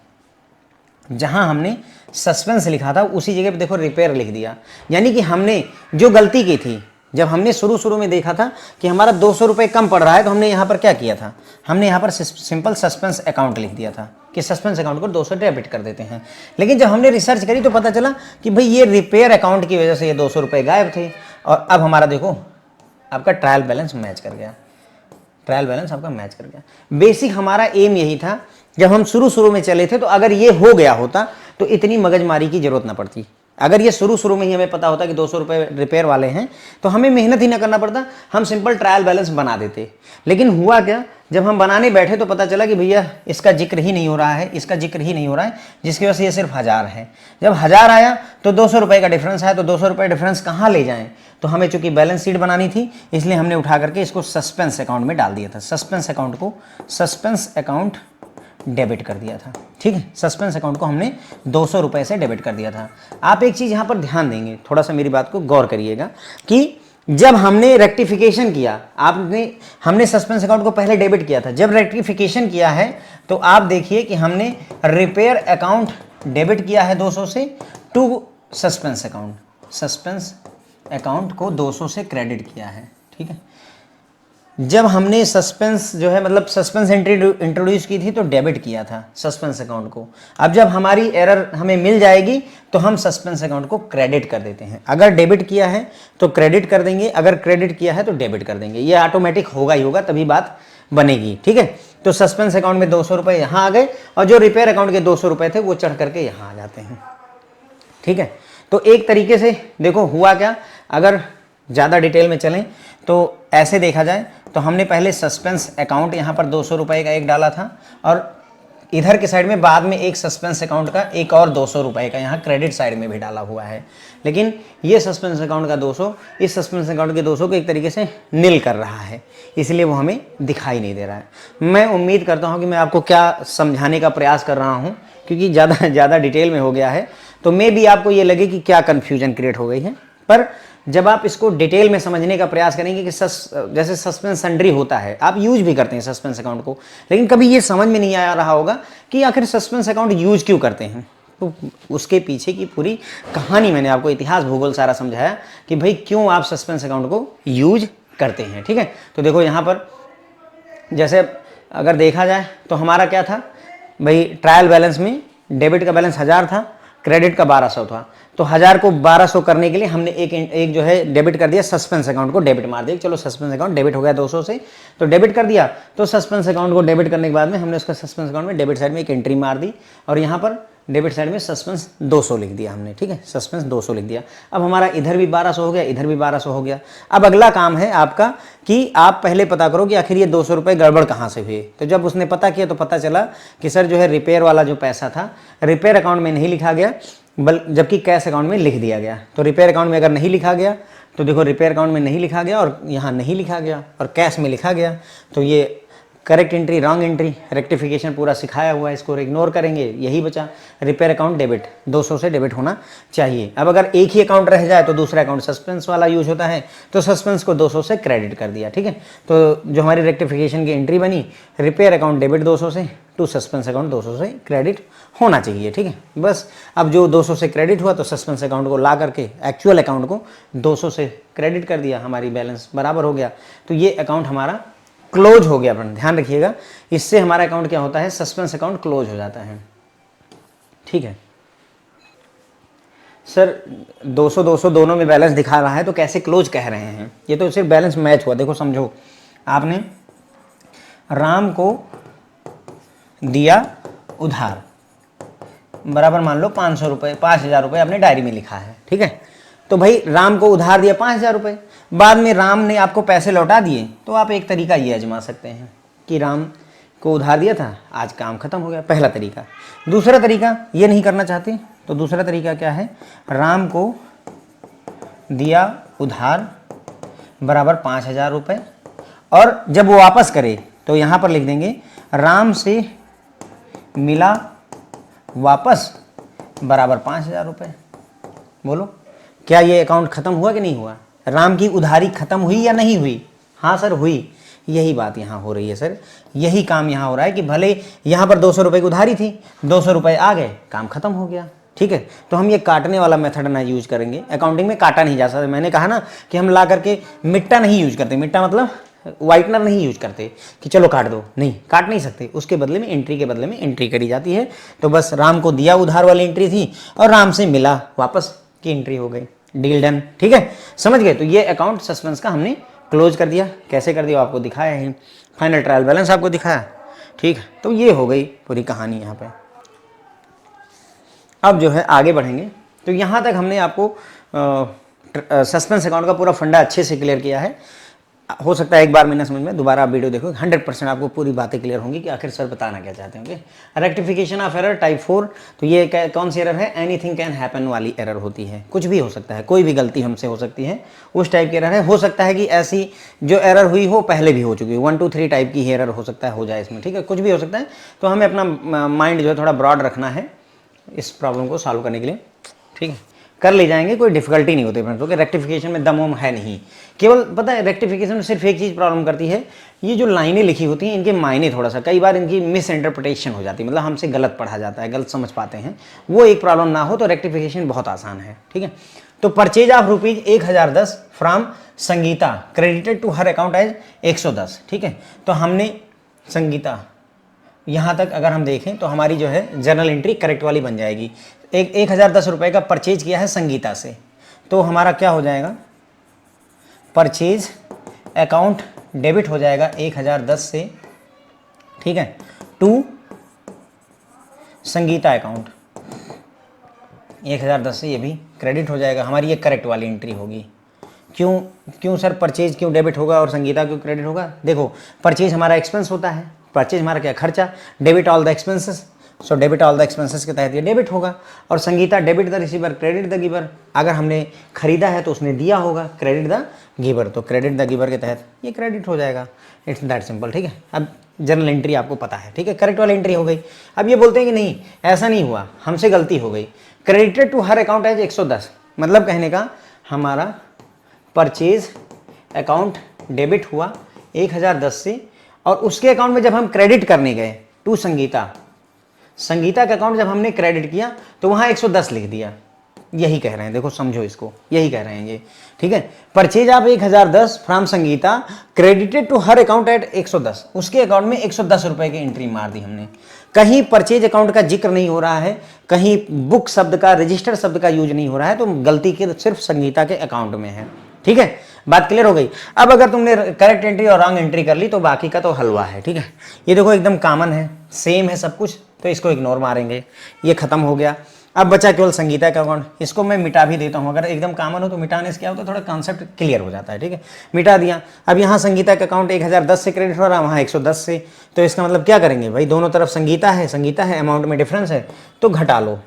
जहां हमने सस्पेंस लिखा था उसी जगह पे देखो रिपेयर लिख दिया। यानी कि हमने जो गलती की थी, जब हमने शुरू में देखा था कि हमारा 200 रुपये कम पड़ रहा है, तो हमने यहाँ पर क्या किया था, हमने यहाँ पर सिंपल सस्पेंस अकाउंट लिख दिया था कि सस्पेंस अकाउंट को 200 डेबिट कर देते हैं। लेकिन जब हमने रिसर्च करी तो पता चला कि भाई ये रिपेयर अकाउंट की वजह से ये 200 रुपये गायब थे। और अब हमारा देखो आपका ट्रायल बैलेंस मैच कर गया, ट्रायल बैलेंस आपका मैच कर गया। बेसिक हमारा एम यही था, जब हम शुरू में चले थे, तो अगर ये हो गया होता तो इतनी मगजमारी की जरूरत ना पड़ती। अगर ये शुरू में ही हमें पता होता कि 200 रुपये रिपेयर वाले हैं, तो हमें मेहनत ही ना करना पड़ता, हम सिंपल ट्रायल बैलेंस बना देते। लेकिन हुआ क्या, जब हम बनाने बैठे तो पता चला कि भैया इसका जिक्र ही नहीं हो रहा है, इसका जिक्र ही नहीं हो रहा है, जिसकी वजह से ये सिर्फ 1000 है। जब 1000 आया तो 200 रुपये का डिफरेंस आया, तो 200 रुपये डिफरेंस कहाँ ले जाएं। तो हमें चूंकि बैलेंस शीट बनानी थी, इसलिए हमने उठा करके इसको सस्पेंस अकाउंट में डाल दिया था। सस्पेंस अकाउंट को सस्पेंस अकाउंट डेबिट कर दिया था। ठीक है, सस्पेंस अकाउंट को हमने 200 रुपये से डेबिट कर दिया था। आप एक चीज़ यहाँ पर ध्यान देंगे, थोड़ा सा मेरी बात को गौर करिएगा कि जब हमने रेक्टिफिकेशन किया, हमने सस्पेंस अकाउंट को पहले डेबिट किया था। जब रेक्टिफिकेशन किया है तो आप देखिए कि हमने रिपेयर अकाउंट डेबिट किया है 200 से to suspense account. Suspense account को 200 से क्रेडिट किया है। ठीक है, जब हमने सस्पेंस जो है मतलब सस्पेंस एंट्री इंट्रोड्यूस की थी तो डेबिट किया था सस्पेंस अकाउंट को। अब जब हमारी एरर हमें मिल जाएगी तो हम सस्पेंस अकाउंट को क्रेडिट कर देते हैं। अगर डेबिट किया है तो क्रेडिट कर देंगे, अगर क्रेडिट किया है तो डेबिट कर देंगे। ये ऑटोमेटिक होगा ही होगा, तभी बात बनेगी। ठीक है, तो सस्पेंस अकाउंट में 200 रुपये यहाँ आ गए और जो रिपेयर अकाउंट के 200 रुपये थे वो चढ़ करके यहाँ आ जाते हैं। ठीक है, तो एक तरीके से देखो हुआ क्या, अगर ज़्यादा डिटेल में चलें तो ऐसे देखा जाए तो हमने पहले सस्पेंस अकाउंट यहाँ पर 200 रुपये का एक डाला था और इधर के साइड में बाद में एक सस्पेंस अकाउंट का एक और 200 रुपये का यहाँ क्रेडिट साइड में भी डाला हुआ है। लेकिन ये सस्पेंस अकाउंट का 200 इस सस्पेंस अकाउंट के 200 को एक तरीके से नील कर रहा है, इसलिए वो हमें दिखाई नहीं दे रहा है। मैं उम्मीद करता हूँ कि मैं आपको क्या समझाने का प्रयास कर रहा हूँ, क्योंकि ज़्यादा डिटेल में हो गया है तो मे भी आपको ये लगे कि क्या कन्फ्यूजन क्रिएट हो गई है। पर जब आप इसको डिटेल में समझने का प्रयास करेंगे कि जैसे सस्पेंस सन्ड्री होता है, आप यूज भी करते हैं सस्पेंस अकाउंट को, लेकिन कभी ये समझ में नहीं आ रहा होगा कि आखिर सस्पेंस अकाउंट यूज क्यों करते हैं। तो उसके पीछे की पूरी कहानी मैंने आपको इतिहास भूगोल सारा समझाया कि भाई क्यों आप सस्पेंस अकाउंट को यूज करते हैं। ठीक है, तो देखो यहाँ पर जैसे अगर देखा जाए तो हमारा क्या था भाई, ट्रायल बैलेंस में डेबिट का बैलेंस 1000 था, क्रेडिट का 1200 था। तो 1000 को 1200 करने के लिए हमने एक जो है डेबिट कर दिया, सस्पेंस अकाउंट को डेबिट मार दिया। चलो सस्पेंस अकाउंट डेबिट हो गया 200 से, तो डेबिट कर दिया। तो सस्पेंस अकाउंट को डेबिट करने के बाद में हमने उसका सस्पेंस अकाउंट में डेबिट साइड में एक एंट्री मार दी और यहाँ पर डेबिट साइड में सस्पेंस 200 लिख दिया हमने। ठीक है, सस्पेंस 200 लिख दिया। अब हमारा इधर भी 1200 हो गया, इधर भी 1200 हो गया। अब अगला काम है आपका कि आप पहले पता करो कि आखिर ये 200 रुपये गड़बड़ कहाँ से हुए। तो जब उसने पता किया तो पता चला कि सर जो है रिपेयर वाला जो पैसा था रिपेयर अकाउंट में नहीं लिखा गया, जबकि कैश अकाउंट में लिख दिया गया। तो रिपेयर अकाउंट में अगर नहीं लिखा गया तो देखो रिपेयर अकाउंट में नहीं लिखा गया और यहाँ नहीं लिखा गया और कैश में लिखा गया, तो ये correct entry wrong entry, rectification पूरा सिखाया हुआ है, इसको इग्नोर करेंगे, यही बचा। रिपेयर अकाउंट डेबिट 200 से डेबिट होना चाहिए। अब अगर एक ही अकाउंट रह जाए तो दूसरा अकाउंट सस्पेंस वाला यूज होता है, तो सस्पेंस को 200 से क्रेडिट कर दिया। ठीक है, तो जो हमारी रेक्टिफिकेशन की एंट्री बनी, रिपेयर अकाउंट डेबिट 200 से टू सस्पेंस अकाउंट 200 से क्रेडिट होना चाहिए। ठीक है, बस अब जो 200 से क्रेडिट हुआ तो सस्पेंस अकाउंट को ला करके एक्चुअल अकाउंट को 200 से क्रेडिट कर दिया, हमारी बैलेंस बराबर हो गया। तो ये अकाउंट हमारा क्लोज हो गया, अपन ध्यान रखिएगा, इससे हमारा अकाउंट क्या होता है, सस्पेंस अकाउंट क्लोज हो जाता है। ठीक है सर, 200 200 दोनों में बैलेंस दिखा रहा है तो कैसे क्लोज कह रहे हैं, ये तो सिर्फ बैलेंस मैच हुआ। देखो समझो, आपने राम को दिया उधार, बराबर मान लो 500 रुपये, 5000 रुपये आपने डायरी में लिखा है। ठीक है, तो भाई राम को उधार दिया 5000 रुपये, बाद में राम ने आपको पैसे लौटा दिए, तो आप एक तरीका ये आजमा सकते हैं कि राम को उधार दिया था, आज काम खत्म हो गया, पहला तरीका। दूसरा तरीका, ये नहीं करना चाहते तो दूसरा तरीका क्या है, राम को दिया उधार बराबर 5000 रुपये, और जब वो वापस करे तो यहाँ पर लिख देंगे राम से मिला वापस बराबर 5000 रुपये। बोलो क्या ये अकाउंट खत्म हुआ कि नहीं हुआ, राम की उधारी खत्म हुई या नहीं हुई? हाँ सर हुई। यही बात यहाँ हो रही है सर, यही काम यहाँ हो रहा है कि भले यहाँ पर 200 रुपये की उधारी थी, 200 रुपये आ गए, काम खत्म हो गया। ठीक है, तो हम ये काटने वाला मेथड ना यूज करेंगे, अकाउंटिंग में काटा नहीं जा सकता। मैंने कहा ना कि हम ला करके मिट्टा नहीं यूज करते, मिट्टा मतलब वाइटनर नहीं यूज करते कि चलो काट दो, नहीं काट नहीं सकते, उसके बदले में एंट्री के बदले में एंट्री करी जाती है। तो बस राम को दिया उधार वाली एंट्री थी और राम से मिला वापस की एंट्री हो गई, डील डन। ठीक है, समझ गए? तो ये अकाउंट सस्पेंस का हमने क्लोज कर दिया। कैसे कर दिया आपको दिखाया है, फाइनल ट्रायल बैलेंस आपको दिखाया। ठीक है, तो ये हो गई पूरी कहानी यहाँ पे। अब जो है आगे बढ़ेंगे, तो यहाँ तक हमने आपको सस्पेंस अकाउंट का पूरा फंडा अच्छे से क्लियर किया है। हो सकता है एक बार में ना समझ में, दोबारा आप वीडियो देखो, 100% आपको पूरी बातें क्लियर होंगी कि आखिर सर बताना क्या चाहते हैं। रेक्टिफिकेशन ऑफ एरर टाइप 4, तो ये कौन सी एरर है, एनीथिंग कैन हैपन वाली एरर होती है, कुछ भी हो सकता है, कोई भी गलती हमसे हो सकती है, उस टाइप की एरर है। हो सकता है कि ऐसी जो एरर हुई हो पहले भी हो चुकी हो, 1 2 3 टाइप की एरर हो सकता है, हो जाए इसमें। ठीक है, कुछ भी हो सकता है, तो हमें अपना माइंड जो है थोड़ा ब्रॉड रखना है इस प्रॉब्लम को सॉल्व करने के लिए। ठीक है, कर ले जाएंगे, कोई डिफिकल्टी नहीं होती फ्रेंड्स। ओके, रेक्टिफिकेशन में दम वम है नहीं, केवल पता है रेक्टिफिकेशन में सिर्फ एक चीज़ प्रॉब्लम करती है, ये जो लाइनें लिखी होती हैं इनके मायने थोड़ा सा कई बार इनकी मिस इंटरप्रिटेशन हो जाती है, मतलब हमसे गलत पढ़ा जाता है, गलत समझ पाते हैं, वो एक प्रॉब्लम ना हो तो रेक्टिफिकेशन बहुत आसान है। ठीक है, तो purchase of rupees 1010 from Sangeeta credited to her account as 110। ठीक है, तो हमने संगीता यहाँ तक अगर हम देखें तो हमारी जो है जर्नल एंट्री करेक्ट वाली बन जाएगी। 1010 रुपये का परचेज किया है संगीता से, तो हमारा क्या हो जाएगा, परचेज अकाउंट डेबिट हो जाएगा 1010 से, ठीक है, टू संगीता अकाउंट 1010 से ये भी क्रेडिट हो जाएगा। हमारी ये करेक्ट वाली एंट्री होगी। क्यों सर परचेज क्यों डेबिट होगा और संगीता क्यों क्रेडिट होगा? देखो, परचेज हमारा एक्सपेंस होता है, परचेज हमारा क्या खर्चा, debit all the expenses, so debit all the expenses के तहत ये डेबिट होगा। और Sangeeta debit the receiver credit the giver, अगर हमने खरीदा है तो उसने दिया होगा, क्रेडिट द गिवर, तो क्रेडिट द गिवर के तहत ये क्रेडिट हो जाएगा। It's that simple. ठीक है, अब जनरल एंट्री आपको पता है। ठीक है, करेक्ट वाली एंट्री हो गई। अब ये बोलते हैं कि नहीं ऐसा नहीं हुआ, हमसे गलती हो गई, credited to her account as 110, मतलब कहने का हमारा परचेज अकाउंट डेबिट हुआ 1010 से, और उसके अकाउंट में जब हम क्रेडिट करने गए टू संगीता, संगीता का अकाउंट जब हमने क्रेडिट किया तो वहाँ 110 लिख दिया। यही कह रहे हैं, देखो समझो इसको, यही कह रहे हैं ये। ठीक है, परचेज आप 1010 from Sangeeta credited to her account at 110, उसके अकाउंट में 110 रुपये की एंट्री मार दी हमने। कहीं परचेज अकाउंट का जिक्र नहीं हो रहा है, कहीं बुक शब्द का, रजिस्टर शब्द का यूज नहीं हो रहा है, तो गलती के सिर्फ संगीता के अकाउंट में है। ठीक है, बात क्लियर हो गई। अब अगर तुमने करेक्ट एंट्री और रॉन्ग एंट्री कर ली तो बाकी का तो हलवा है। ठीक है, ये देखो एकदम कॉमन है, सेम है सब कुछ, तो इसको इग्नोर मारेंगे, ये खत्म हो गया। अब बचा केवल संगीता का अकाउंट, इसको मैं मिटा भी देता हूँ, अगर एकदम कॉमन हो तो मिटाने से क्या होता है, थोड़ा कॉन्सेप्ट क्लियर हो जाता है। ठीक है, मिटा दिया। अब यहाँ संगीता का अकाउंट 1010 से क्रेडिट हो रहा है, वहाँ 110 से, तो इसका मतलब क्या करेंगे भाई, दोनों तरफ संगीता है, अमाउंट में डिफरेंस है, तो घटा लो,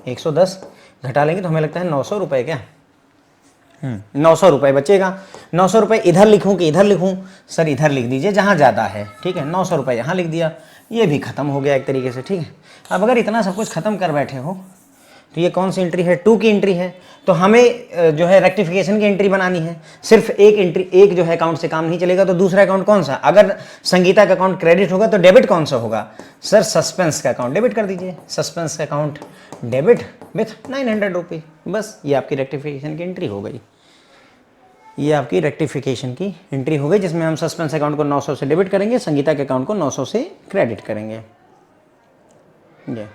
110 घटा लेंगे तो हमें लगता है 900 रुपये, क्या 900 रुपये बचेगा। 900 रुपये इधर लिखूं कि इधर लिखूं? सर इधर लिख दीजिए जहाँ ज़्यादा है। ठीक है, 900 रुपये यहाँ लिख दिया, ये भी खत्म हो गया एक तरीके से। ठीक है, अब अगर इतना सब कुछ खत्म कर बैठे हो तो ये कौन सी एंट्री है, 2 की एंट्री है, तो हमें जो है रेक्टिफिकेशन की एंट्री बनानी है। सिर्फ एक एंट्री, एक जो है अकाउंट से काम नहीं चलेगा, तो दूसरा अकाउंट कौन सा, अगर संगीता का अकाउंट क्रेडिट होगा तो डेबिट कौन सा होगा? सर सस्पेंस का अकाउंट डेबिट कर दीजिए, सस्पेंस का अकाउंट डेबिट विथ 900 रुपये, बस ये आपकी रेक्टिफिकेशन की एंट्री हो गई। ये आपकी रेक्टिफिकेशन की एंट्री हो गई, जिसमें हम सस्पेंस अकाउंट को 900 से डेबिट करेंगे, संगीता के अकाउंट को 900 से क्रेडिट करेंगे। ये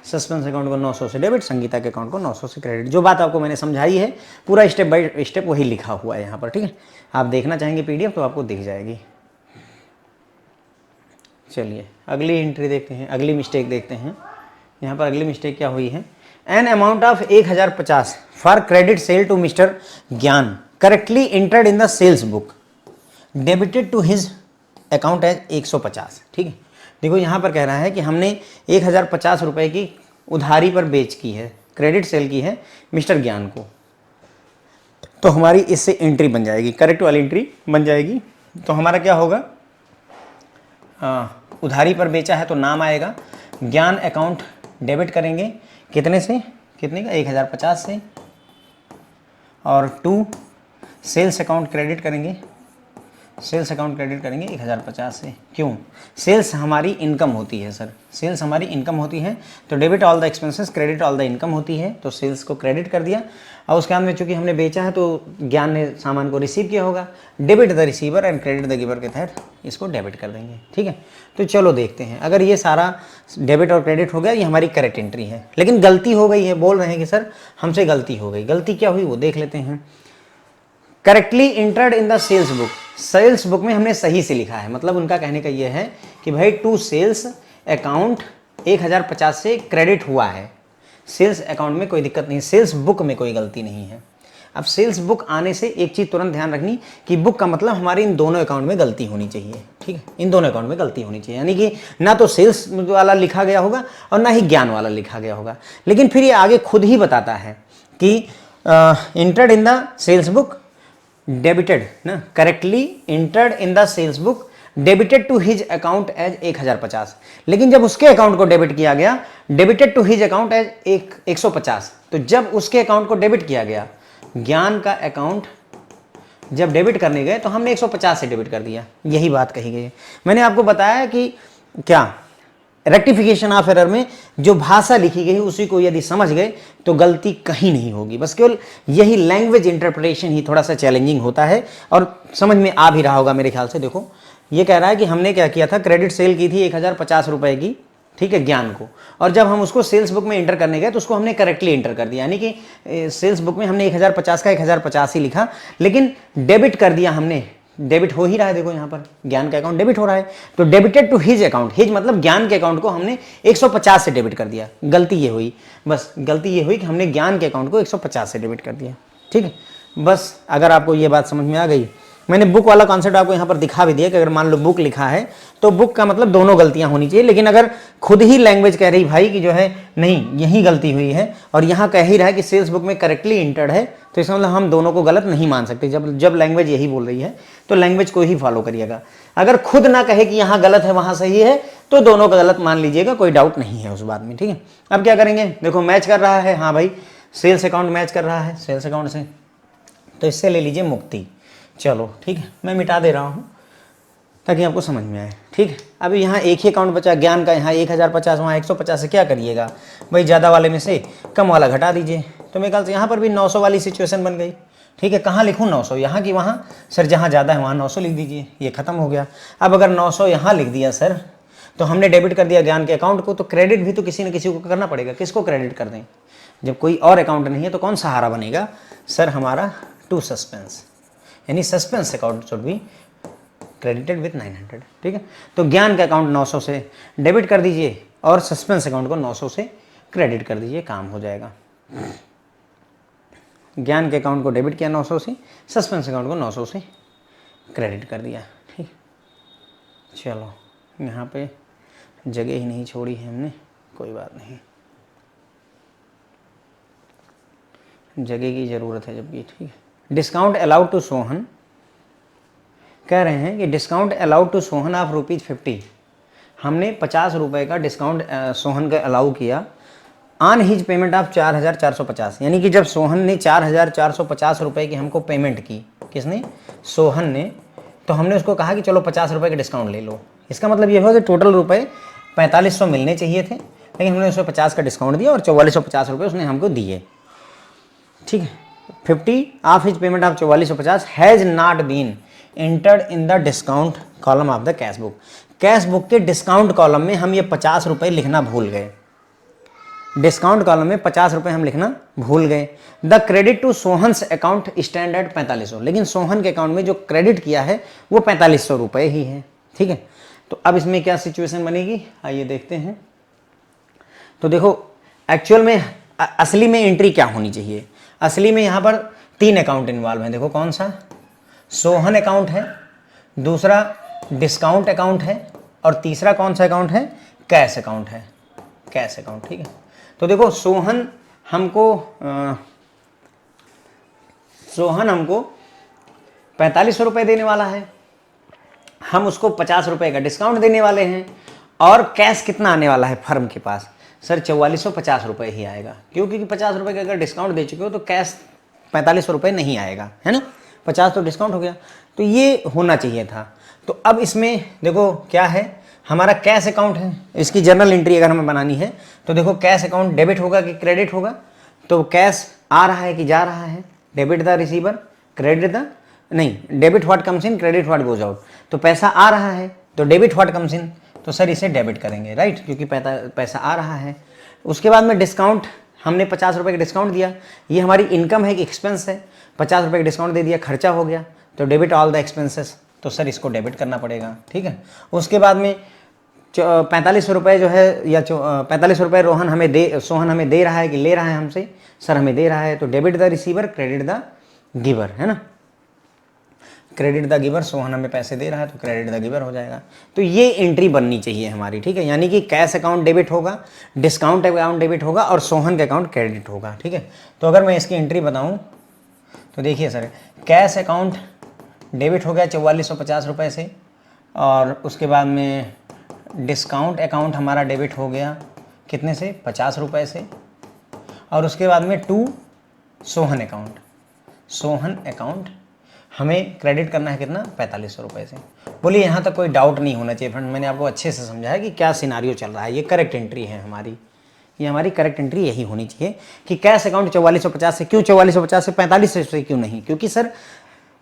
सस्पेंस अकाउंट को 900 से डेबिट, संगीता के अकाउंट को 900 से क्रेडिट। जो बात आपको मैंने समझाई है पूरा स्टेप बाय स्टेप वही लिखा हुआ है यहाँ पर, ठीक है। आप देखना चाहेंगे पीडीएफ तो आपको दिख जाएगी। चलिए अगली एंट्री देखते हैं, अगली मिस्टेक देखते हैं। यहाँ पर अगली मिस्टेक क्या हुई है, an amount of 1050 for credit sale to mister Gyan correctly entered in the sales book debited to his account as 150। ठीक है, देखो यहाँ पर कह रहा है कि हमने 1050 रुपये की उधारी पर बेच की है, क्रेडिट सेल की है मिस्टर ज्ञान को, तो हमारी इससे एंट्री बन जाएगी, करेक्ट वाली एंट्री बन जाएगी। तो हमारा क्या होगा, उधारी पर बेचा है तो नाम आएगा, ज्ञान अकाउंट डेबिट करेंगे कितने से, कितने का 1050 से, और टू सेल्स अकाउंट क्रेडिट करेंगे, सेल्स अकाउंट क्रेडिट करेंगे 1050 से। क्यों, सेल्स हमारी इनकम होती है सर, सेल्स हमारी इनकम होती है, तो debit all the expenses credit all the income होती है, तो सेल्स को क्रेडिट कर दिया। और उसके बाद में चूंकि हमने बेचा है तो ज्ञान ने सामान को रिसीव किया होगा, debit the receiver and credit the giver के तहत इसको डेबिट कर देंगे। ठीक है, तो चलो देखते हैं, अगर ये सारा डेबिट और क्रेडिट हो गया, ये हमारी करेक्ट एंट्री है। लेकिन गलती हो गई है, बोल रहे हैं कि सर हमसे गलती हो गई, गलती क्या हुई वो देख लेते हैं। Correctly entered in the sales book, sales book में हमने सही से लिखा है, मतलब उनका कहने का ये है कि भाई टू सेल्स अकाउंट 1050 से क्रेडिट हुआ है, सेल्स अकाउंट में कोई दिक्कत नहीं, सेल्स बुक में कोई गलती नहीं है। अब सेल्स बुक आने से एक चीज़ तुरंत ध्यान रखनी कि बुक का मतलब हमारे इन दोनों अकाउंट में गलती होनी चाहिए। ठीक है, इन दोनों अकाउंट में गलती होनी चाहिए, यानी कि ना तो सेल्स वाला लिखा गया होगा और ना ही ज्ञान वाला लिखा गया होगा। लेकिन फिर ये आगे खुद ही बताता है कि entered in the sales book debited ना, correctly entered in the sales book debited to his account as 1050। लेकिन जब उसके अकाउंट को डेबिट किया गया, debited to his account as 150, तो जब उसके अकाउंट को डेबिट किया गया, ज्ञान का अकाउंट जब डेबिट करने गए तो हमने 150 से डेबिट कर दिया, यही बात कही गई है। मैंने आपको बताया कि क्या रेक्टिफिकेशन ऑफ एरर में जो भाषा लिखी गई उसी को यदि समझ गए तो गलती कहीं नहीं होगी, बस केवल यही लैंग्वेज इंटरप्रिटेशन ही थोड़ा सा चैलेंजिंग होता है, और समझ में आ भी रहा होगा मेरे ख्याल से। देखो ये कह रहा है कि हमने क्या किया था, क्रेडिट सेल की थी 1050 रुपए की, ठीक है, ज्ञान को, और जब हम उसको सेल्स बुक में एंटर करने गए तो उसको हमने करेक्टली एंटर कर दिया, यानी कि सेल्स बुक में हमने 1050 का 1050 ही लिखा, लेकिन डेबिट कर दिया हमने, डेबिट हो ही रहा है, देखो यहाँ पर ज्ञान का अकाउंट डेबिट हो रहा है, तो debited to his account, his मतलब ज्ञान के अकाउंट को हमने 150 से डेबिट कर दिया। गलती ये हुई, बस गलती ये हुई कि हमने ज्ञान के अकाउंट को 150 से डेबिट कर दिया। ठीक है, बस अगर आपको ये बात समझ में आ गई, मैंने बुक वाला कॉन्सेप्ट आपको यहाँ पर दिखा भी दिया कि अगर मान लो बुक लिखा है तो बुक का मतलब दोनों गलतियां होनी चाहिए, लेकिन अगर खुद ही लैंग्वेज कह रही भाई कि जो है नहीं यही गलती हुई है, और यहाँ कह ही रहा है कि सेल्स बुक में करेक्टली इंटर्ड है, तो इसका मतलब हम दोनों को गलत नहीं मान सकते। जब लैंग्वेज यही बोल रही है तो लैंग्वेज को ही फॉलो करिएगा। अगर खुद ना कहे कि यहाँ गलत है वहाँ सही है तो दोनों का गलत मान लीजिएगा, कोई डाउट नहीं है उस बात में। ठीक है, अब क्या करेंगे, देखो मैच कर रहा है, हाँ भाई सेल्स अकाउंट मैच कर रहा है सेल्स अकाउंट से, तो इससे ले लीजिए मुक्ति। चलो ठीक है, मैं मिटा दे रहा हूँ ताकि आपको समझ में आए। ठीक है, अभी यहाँ एक ही अकाउंट बचा ज्ञान का, यहाँ 1050 वहाँ 150 से क्या करिएगा भाई, ज़्यादा वाले में से कम वाला घटा दीजिए, तो मेरे ख्याल से यहाँ पर भी 900 वाली सिचुएशन बन गई। ठीक है, कहाँ लिखूँ 900, यहाँ की वहाँ सर, जहाँ ज़्यादा है वहाँ 900 लिख दीजिए, ये खत्म हो गया। अब अगर 900 यहाँ लिख दिया सर, तो हमने डेबिट कर दिया ज्ञान के अकाउंट को, तो क्रेडिट भी तो किसी न किसी को करना पड़ेगा, किसको क्रेडिट कर दें, जब कोई और अकाउंट नहीं है तो कौन सहारा बनेगा सर हमारा, टू सस्पेंस, यानी suspense account should be credited with 900। ठीक है, तो ज्ञान का अकाउंट 900 से डेबिट कर दीजिए और सस्पेंस अकाउंट को 900 से क्रेडिट कर दीजिए, काम हो जाएगा। ज्ञान के अकाउंट को डेबिट किया 900 से, सस्पेंस अकाउंट को 900 से क्रेडिट कर दिया। ठीक, चलो यहाँ पे जगह ही नहीं छोड़ी है हमने, कोई बात नहीं, जगह की ज़रूरत है जबकि। ठीक है, डिस्काउंट अलाउड टू सोहन, कह रहे हैं कि discount allowed to Sohan of ₹50, हमने 50 रुपये का डिस्काउंट सोहन का अलाउ किया ऑन हिज पेमेंट ऑफ 4450, यानी कि जब सोहन ने 4450 रुपये की हमको पेमेंट की, किसने, सोहन ने, तो हमने उसको कहा कि चलो 50 रुपये का डिस्काउंट ले लो। इसका मतलब ये हुआ कि टोटल रुपये 4500 मिलने चाहिए थे, लेकिन हमने उसको 50 का डिस्काउंट दिया और 4450 रुपये उसने हमको दिए। ठीक है, 50 off his payment of 4450 has not been entered in the discount column of the cash book. Cash book के डिस्काउंट कॉलम में हम ये 50 रुपये लिखना भूल गए। डिस्काउंट कॉलम में 50 रुपये हम लिखना भूल गए। The credit to Sohan's account stand at 4500, लेकिन सोहन के अकाउंट में जो क्रेडिट किया है वो 4500 रुपये ही है। ठीक है, तो अब इसमें क्या सिचुएशन बनेगी, आइए देखते हैं। तो देखो एक्चुअल में असली में एंट्री क्या होनी चाहिए। असली में यहाँ पर 3 अकाउंट इन्वॉल्व हैं। देखो कौन सा, सोहन अकाउंट है, दूसरा डिस्काउंट अकाउंट है, और तीसरा कौन सा अकाउंट है, कैश अकाउंट है, कैश अकाउंट। ठीक है, तो देखो सोहन हमको 4500 रुपये देने वाला है, हम उसको 50 रुपये का डिस्काउंट देने वाले हैं, और कैश कितना आने वाला है फर्म के पास, सर 4450 रुपये ही आएगा। क्योंकि 50 रुपये का अगर डिस्काउंट दे चुके हो तो कैश 4500 रुपये नहीं आएगा, है ना, 50 तो डिस्काउंट हो गया। तो ये होना चाहिए था। तो अब इसमें देखो क्या है, हमारा कैश अकाउंट है, इसकी जर्नल एंट्री अगर हमें बनानी है तो देखो कैश अकाउंट डेबिट होगा कि क्रेडिट होगा। तो कैश आ रहा है कि जा रहा है, debit the receiver, credit the, नहीं, debit what comes in, credit what goes out. तो पैसा आ रहा है तो डेबिट व्हाट कम्स इन, तो सर इसे डेबिट करेंगे, राइट, क्योंकि पैसा आ रहा है। उसके बाद में डिस्काउंट, हमने 50 रुपये का डिस्काउंट दिया, ये हमारी इनकम है कि एक्सपेंस है, 50 रुपये का डिस्काउंट दे दिया, खर्चा हो गया, तो डेबिट ऑल द एक्सपेंसेस, तो सर इसको डेबिट करना पड़ेगा। ठीक है, उसके बाद में 4500 रुपये जो है, या 4500 रुपये सोहन हमें दे रहा है कि ले रहा है हमसे, सर हमें दे रहा है, तो debit the receiver, credit the giver, है ना, क्रेडिट द गिवर, सोहन हमें पैसे दे रहा है तो क्रेडिट द गिवर हो जाएगा। तो ये एंट्री बननी चाहिए हमारी। ठीक है, यानी कि कैश अकाउंट डेबिट होगा, डिस्काउंट अकाउंट डेबिट होगा, और सोहन का अकाउंट क्रेडिट होगा। ठीक है, तो अगर मैं इसकी एंट्री बताऊं तो देखिए सर, कैश अकाउंट डेबिट हो गया 4450 रुपये से, और उसके बाद में डिस्काउंट अकाउंट हमारा डेबिट हो गया कितने से, 50 रुपये से, और उसके बाद में to Sohan account, Sohan account हमें क्रेडिट करना है कितना, 4500 रुपये से। बोलिए यहाँ तक कोई डाउट नहीं होना चाहिए फ्रेंड, मैंने आपको अच्छे से समझाया कि क्या सिनारियो चल रहा है। ये करेक्ट एंट्री है हमारी, ये हमारी करेक्ट एंट्री यही होनी चाहिए कि कैश अकाउंट 4450 से, क्यों 4450 से, 4500 से क्यों नहीं, क्योंकि सर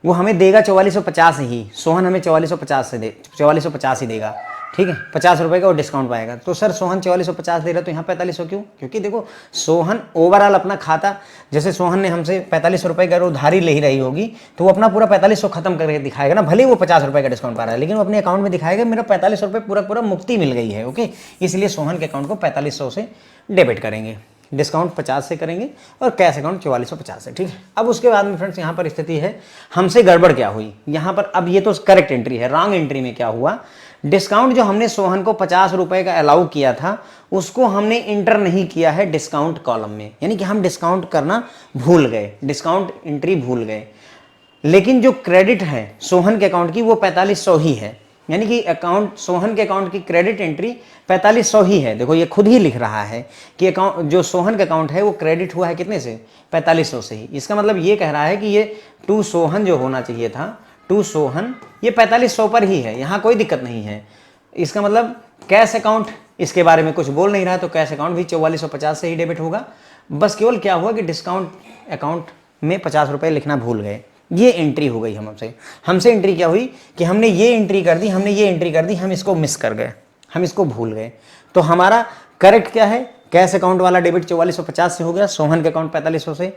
वो हमें देगा 4450 ही, सोहन हमें 4450 ही देगा। ठीक है, 50 रुपये का वो डिस्काउंट पाएगा, तो सर सोहन 4450 दे रहा है तो यहाँ 4500 क्यों, क्योंकि देखो सोहन ओवरऑल अपना खाता, जैसे सोहन ने हमसे 4500 रुपये का उधारी ले ही रही होगी, तो वो अपना पूरा 4500 खत्म करके दिखाएगा ना, भले ही वो 50 रुपये का डिस्काउंट पा रहा है, लेकिन वो अपने अकाउंट में दिखाएगा मेरा 4500 रुपये पूरा मुक्ति मिल गई है। ओके, इसलिए सोहन के अकाउंट को 4500 से डेबिट करेंगे, डिस्काउंट 50 से करेंगे, और कैश अकाउंट 4450 से। ठीक है, अब उसके बाद में फ्रेंड्स यहाँ पर स्थिति है, हमसे गड़बड़ क्या हुई यहाँ पर, अब ये तो करेक्ट एंट्री है, रॉन्ग एंट्री में क्या हुआ, डिस्काउंट जो हमने सोहन को 50 रुपये का अलाउ किया था उसको हमने इंटर नहीं किया है डिस्काउंट कॉलम में, यानी कि हम डिस्काउंट करना भूल गए, डिस्काउंट एंट्री भूल गए। लेकिन जो क्रेडिट है सोहन के अकाउंट की वो 4500 ही है, यानी कि अकाउंट, सोहन के अकाउंट की क्रेडिट एंट्री 4500 ही है। देखो ये खुद ही लिख रहा है कि अकाउंट, जो सोहन का अकाउंट है वो क्रेडिट हुआ है कितने से, 4500 से ही। इसका मतलब ये कह रहा है कि ये टू सोहन जो होना चाहिए था, टू सोहन, ये 4500 पर ही है, यहाँ कोई दिक्कत नहीं है। इसका मतलब कैश अकाउंट इसके बारे में कुछ बोल नहीं रहा, तो कैश अकाउंट भी 4450 से ही डेबिट होगा। बस केवल क्या हुआ कि डिस्काउंट अकाउंट में 50 रुपये लिखना भूल गए, ये एंट्री हो गई हमसे एंट्री क्या हुई कि हमने ये एंट्री कर दी, हम इसको मिस कर गए, हम इसको भूल गए। तो हमारा करेक्ट क्या है, कैश अकाउंट वाला डेबिट 4450 से हो गया, सोहन के अकाउंट 4500 से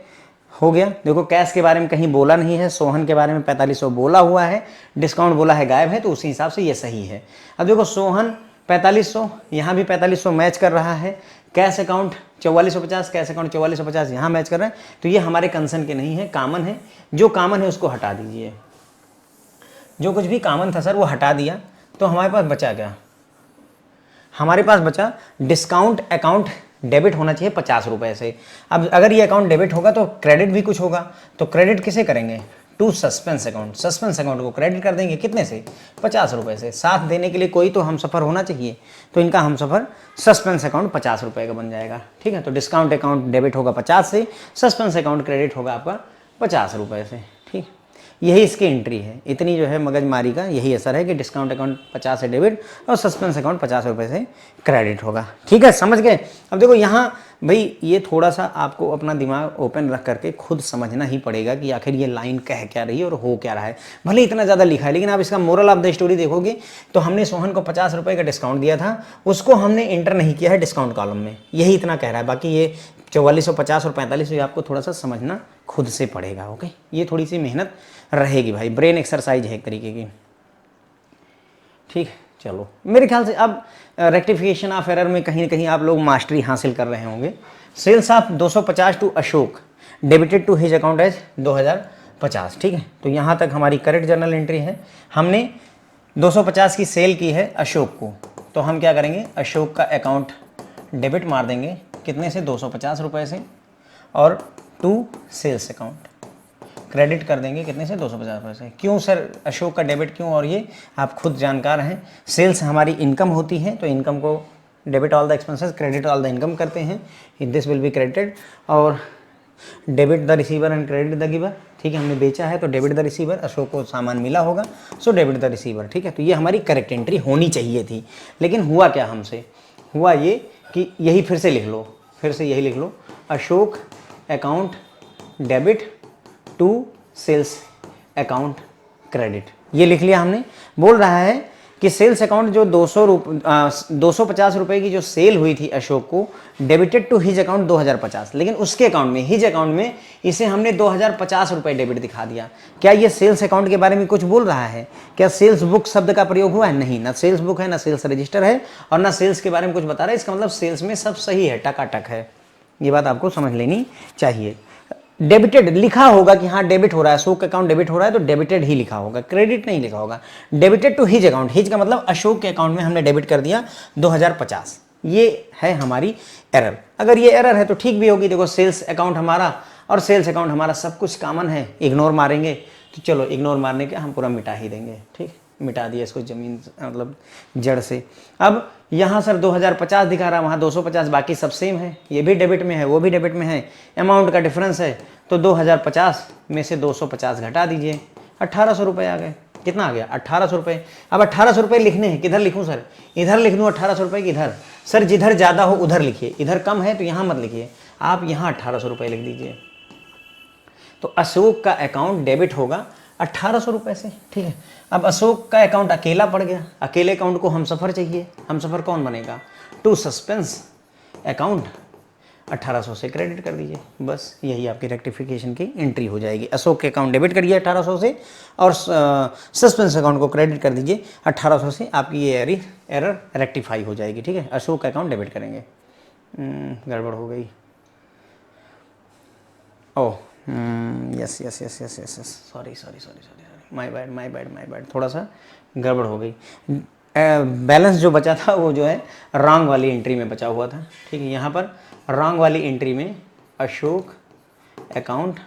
हो गया। देखो कैश के बारे में कहीं बोला नहीं है, सोहन के बारे में 4500 बोला हुआ है, डिस्काउंट बोला है गायब है, तो उसी हिसाब से ये सही है। अब देखो सोहन 4500, यहाँ भी 4500 मैच कर रहा है, कैश अकाउंट 4450, कैश अकाउंट 4450 यहाँ मैच कर रहे हैं, तो ये हमारे कंसर्न के नहीं है, कॉमन है। जो कॉमन है उसको हटा दीजिए, जो कुछ भी कॉमन था सर वो हटा दिया, तो हमारे पास बचा क्या, हमारे पास बचा डिस्काउंट अकाउंट डेबिट होना चाहिए 50 रुपये से। अब अगर ये अकाउंट डेबिट होगा तो क्रेडिट भी कुछ होगा, तो क्रेडिट किसे करेंगे, to suspense account, suspense account को क्रेडिट कर देंगे कितने से, 50 रुपये से। साथ देने के लिए कोई तो हम सफ़र होना चाहिए, तो इनका हम सफ़र सस्पेंस अकाउंट 50 रुपये का बन जाएगा। ठीक है, तो डिस्काउंट अकाउंट डेबिट होगा 50 से, सस्पेंस अकाउंट क्रेडिट होगा आपका 50 रुपये से। ठीक, यही इसकी एंट्री है। इतनी जो है मगजमारी का यही असर है कि डिस्काउंट अकाउंट 50 से डेबिट और सस्पेंस अकाउंट 50 रुपये से क्रेडिट होगा। ठीक है, समझ गए। अब देखो यहाँ भाई ये थोड़ा सा आपको अपना दिमाग ओपन रख करके खुद समझना ही पड़ेगा कि आखिर ये लाइन कह क्या रही है और हो क्या रहा है। भले इतना ज़्यादा लिखा है लेकिन आप इसका मोरल ऑफ द स्टोरी देखोगे तो हमने सोहन को 50 रुपये का डिस्काउंट दिया था, उसको हमने एंटर नहीं किया है डिस्काउंट कॉलम में, यही इतना कह रहा है। बाकी ये 4450 और 45 ये आपको थोड़ा सा समझना खुद से पड़ेगा। ओके, ये थोड़ी सी मेहनत रहेगी भाई, ब्रेन एक्सरसाइज है एक तरीके की। ठीक, चलो मेरे ख्याल से अब रेक्टिफिकेशन ऑफ एरर में कहीं ना कहीं आप लोग मास्टरी हासिल कर रहे होंगे। Sales of 250 to Ashok debited to his account as 2050। ठीक है, तो यहाँ तक हमारी करेक्ट जर्नल एंट्री है। हमने 250 की सेल की है अशोक को, तो हम क्या करेंगे, अशोक का अकाउंट डेबिट मार देंगे कितने से, 250 रुपये से, और टू सेल्स अकाउंट क्रेडिट कर देंगे कितने से, 250 रुपये से। क्यों सर अशोक का डेबिट क्यों, और ये आप खुद जानकार हैं। सेल्स हमारी इनकम होती है तो इनकम को debit all the expenses credit all the income करते हैं, दिस विल बी क्रेडिटेड। और debit the receiver and credit the giver. ठीक है, हमने बेचा है तो डेबिट द रिसीवर, अशोक को सामान मिला होगा सो डेबिट द रिसीवर। ठीक है, तो ये हमारी करेक्ट एंट्री होनी चाहिए थी। लेकिन हुआ क्या हमसे, हुआ ये कि यही फिर से लिख लो, फिर से यही लिख लो, Ashok account debit to sales account credit, ये लिख लिया हमने। बोल रहा है कि सेल्स अकाउंट जो 250 रुपये की जो सेल हुई थी अशोक को, डेबिटेड टू हिज अकाउंट 2050, लेकिन उसके अकाउंट में, हिज अकाउंट में इसे हमने 2050 रुपये डेबिट दिखा दिया। क्या ये सेल्स अकाउंट के बारे में कुछ बोल रहा है? क्या सेल्स बुक शब्द का प्रयोग हुआ है? नहीं, ना सेल्स बुक है, ना सेल्स रजिस्टर है, और ना सेल्स के बारे में कुछ बता रहा है। इसका मतलब सेल्स में सब सही है, टकाटक है। ये बात आपको समझ लेनी चाहिए। डेबिटेड लिखा होगा कि हाँ डेबिट हो रहा है, अशोक का अकाउंट डेबिट हो रहा है तो डेबिटेड ही लिखा होगा, क्रेडिट नहीं लिखा होगा। Debited to his account, his का मतलब अशोक के अकाउंट में हमने डेबिट कर दिया 2050। ये है हमारी एरर। अगर ये एरर है तो ठीक भी होगी। देखो सेल्स अकाउंट हमारा और सेल्स अकाउंट हमारा सब कुछ कॉमन है, इग्नोर मारेंगे तो चलो इग्नोर मारने के हम पूरा मिटा ही देंगे। ठीक, मिटा दिया इसको जमीन मतलब जड़ से। अब यहाँ सर 2050 दिखा रहा है, वहाँ 250, बाकी सब सेम है, ये भी डेबिट में है वो भी डेबिट में है, अमाउंट का डिफरेंस है, तो 2050 में से 250 घटा दीजिए, 1800 रुपये आ गए। कितना आ गया? 1800 रुपये। अब 1800 रुपये लिखने हैं, किधर लिखूँ सर? इधर लिख दूँ 1800 रुपये की इधर? सर जिधर ज़्यादा हो उधर लिखिए, इधर कम है तो यहाँ मत लिखिए, आप यहाँ 1800 रुपये लिख दीजिए। तो अशोक का अकाउंट डेबिट होगा 1800 रुपये से। ठीक है, अब अशोक का अकाउंट अकेला पड़ गया, अकेले अकाउंट को हमसफर चाहिए, हमसफर कौन बनेगा? टू सस्पेंस अकाउंट 1800 से क्रेडिट कर दीजिए, बस यही आपकी रेक्टिफिकेशन की एंट्री हो जाएगी। अशोक के अकाउंट डेबिट करिए 1800 से और सस्पेंस अकाउंट को क्रेडिट कर दीजिए 1800 से, आपकी ये एरर रेक्टिफाई हो जाएगी। ठीक है, अशोक का अकाउंट डेबिट करेंगे। गड़बड़ हो गई, oh yes yes yes yes yes yes, sorry sorry sorry sorry, my bad my bad my bad, थोड़ा सा गड़बड़ हो गई। बैलेंस जो बचा था वो जो है रॉन्ग वाली एंट्री में बचा हुआ था। ठीक है, यहाँ पर रॉन्ग वाली एंट्री में अशोक अकाउंट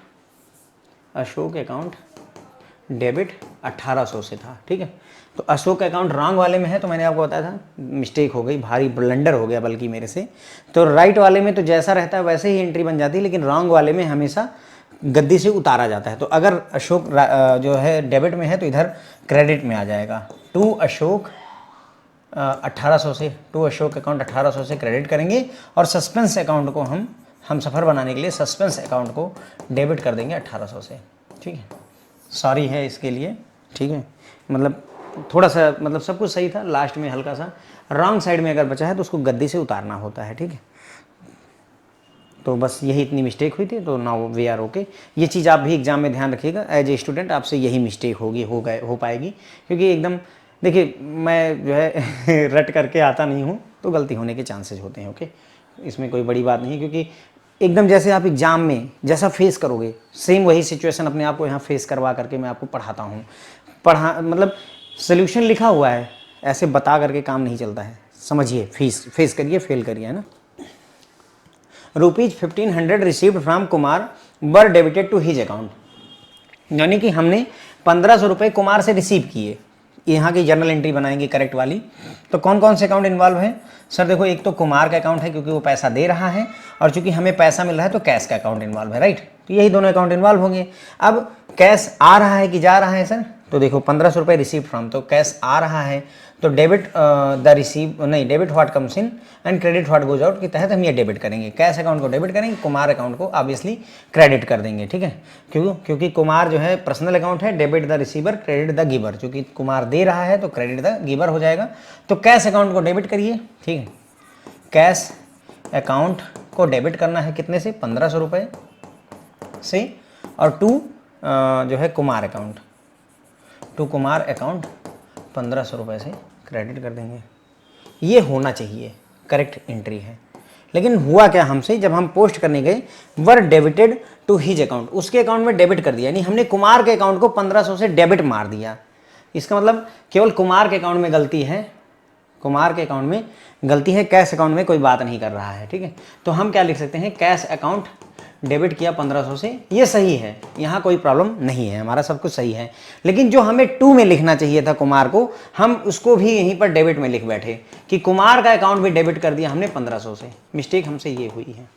डेबिट 1800 से था। ठीक है, तो अशोक अकाउंट रॉन्ग वाले में है, तो मैंने आपको बताया था मिस्टेक हो गई, भारी ब्लंडर हो गया बल्कि मेरे से। तो राइट वाले में तो जैसा रहता है वैसे ही एंट्री बन जाती है, लेकिन रॉन्ग वाले में हमेशा गद्दी से उतारा जाता है। तो अगर अशोक जो है डेबिट में है तो इधर क्रेडिट में आ जाएगा। टू अशोक 1800 से, टू अशोक अकाउंट 1800 से क्रेडिट करेंगे और सस्पेंस अकाउंट को हम सफ़र बनाने के लिए सस्पेंस अकाउंट को डेबिट कर देंगे 1800 से। ठीक है, सॉरी है इसके लिए। ठीक है, मतलब थोड़ा सा मतलब सब कुछ सही था, लास्ट में हल्का सा रॉन्ग साइड में अगर बचा है तो उसको गद्दी से उतारना होता है। ठीक है, तो बस यही इतनी मिस्टेक हुई थी, तो नाउ वी आर ओके। ये चीज़ आप भी एग्जाम में ध्यान रखिएगा, एज ए स्टूडेंट आपसे यही मिस्टेक हो पाएगी, क्योंकि एकदम देखिए मैं जो है रट करके आता नहीं हूँ, तो गलती होने के चांसेस होते हैं। ओके, इसमें कोई बड़ी बात नहीं है, क्योंकि एकदम जैसे आप एग्ज़ाम में जैसा फेस करोगे सेम वही सिचुएशन अपने आप को यहाँ फेस करवा करके मैं आपको पढ़ाता हूँ। मतलब सोल्यूशन लिखा हुआ है, ऐसे बता करके काम नहीं चलता है, समझिए, फेस करिए, फेल करिए, है ना। ₹1500 received from Kumar were debited to his account, यानी कि हमने 1500 रुपये कुमार से रिसीव किए। यहाँ की जर्नल एंट्री बनाएंगे करेक्ट वाली। तो कौन कौन से अकाउंट इन्वॉल्व है सर? देखो, एक तो कुमार का अकाउंट है क्योंकि वो पैसा दे रहा है, और चूंकि हमें पैसा मिल रहा है तो कैश का अकाउंट इन्वॉल्व है, राइट। तो यही दोनों अकाउंट इन्वॉल्व होंगे। अब कैश आ रहा है कि जा रहा है सर? तो देखो 1500 रुपये रिसीव फ्रॉम, तो कैश आ रहा है तो डेबिट द रिसीव नहीं, debit what comes in and credit what goes out के तहत हम ये डेबिट करेंगे। कैश अकाउंट को डेबिट करेंगे, कुमार अकाउंट को ऑब्वियसली क्रेडिट कर देंगे, ठीक है। क्योंकि कुमार जो है पर्सनल अकाउंट है, debit the receiver credit the giver, क्योंकि कुमार दे रहा है तो क्रेडिट द गिवर हो जाएगा। तो कैश अकाउंट को डेबिट करिए, ठीक है। कैश अकाउंट को डेबिट करना है कितने से? 1500 रुपये से, और टू जो है Kumar account, to Kumar account 1500 रुपये से क्रेडिट कर देंगे। ये होना चाहिए, करेक्ट एंट्री है। लेकिन हुआ क्या हमसे, जब हम पोस्ट करने गए वर डेबिटेड टू हिज अकाउंट, उसके अकाउंट में डेबिट कर दिया, यानी हमने कुमार के अकाउंट को 1500 से डेबिट मार दिया। इसका मतलब केवल कुमार के अकाउंट में गलती है, कुमार के अकाउंट में गलती है, कैश अकाउंट में कोई बात नहीं कर रहा है, ठीक है। तो हम क्या लिख सकते हैं, कैश अकाउंट डेबिट किया 1500 से, ये सही है, यहाँ कोई प्रॉब्लम नहीं है, हमारा सब कुछ सही है। लेकिन जो हमें टू में लिखना चाहिए था कुमार को, हम उसको भी यहीं पर डेबिट में लिख बैठे कि कुमार का अकाउंट भी डेबिट कर दिया हमने 1500 से। मिस्टेक हमसे ये हुई है,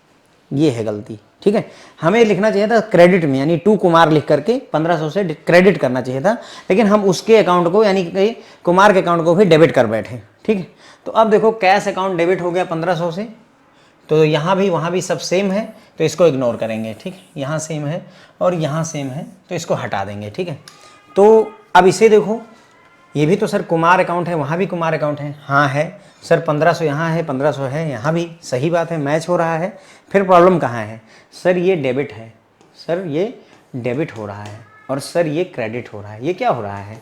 ये है गलती, ठीक है। हमें लिखना चाहिए था क्रेडिट में, यानी टू कुमार लिख करके 1500 से क्रेडिट करना चाहिए था, लेकिन हम उसके अकाउंट को यानी कि कुमार के अकाउंट को भी डेबिट कर बैठे, ठीक है। तो अब देखो कैश अकाउंट डेबिट हो गया 1500 से, तो यहाँ भी वहाँ भी सब सेम है, तो इसको इग्नोर करेंगे, ठीक है। यहाँ सेम है और यहाँ सेम है, तो इसको हटा देंगे, ठीक है। तो अब इसे देखो, ये भी तो सर कुमार अकाउंट है, वहाँ भी कुमार अकाउंट है, हाँ है सर। 1500 यहाँ है, 1500 है यहाँ भी, सही बात है, मैच हो रहा है। फिर प्रॉब्लम कहाँ है सर? ये डेबिट है, सर ये डेबिट हो रहा है, और सर ये क्रेडिट हो रहा है। ये क्या हो रहा है?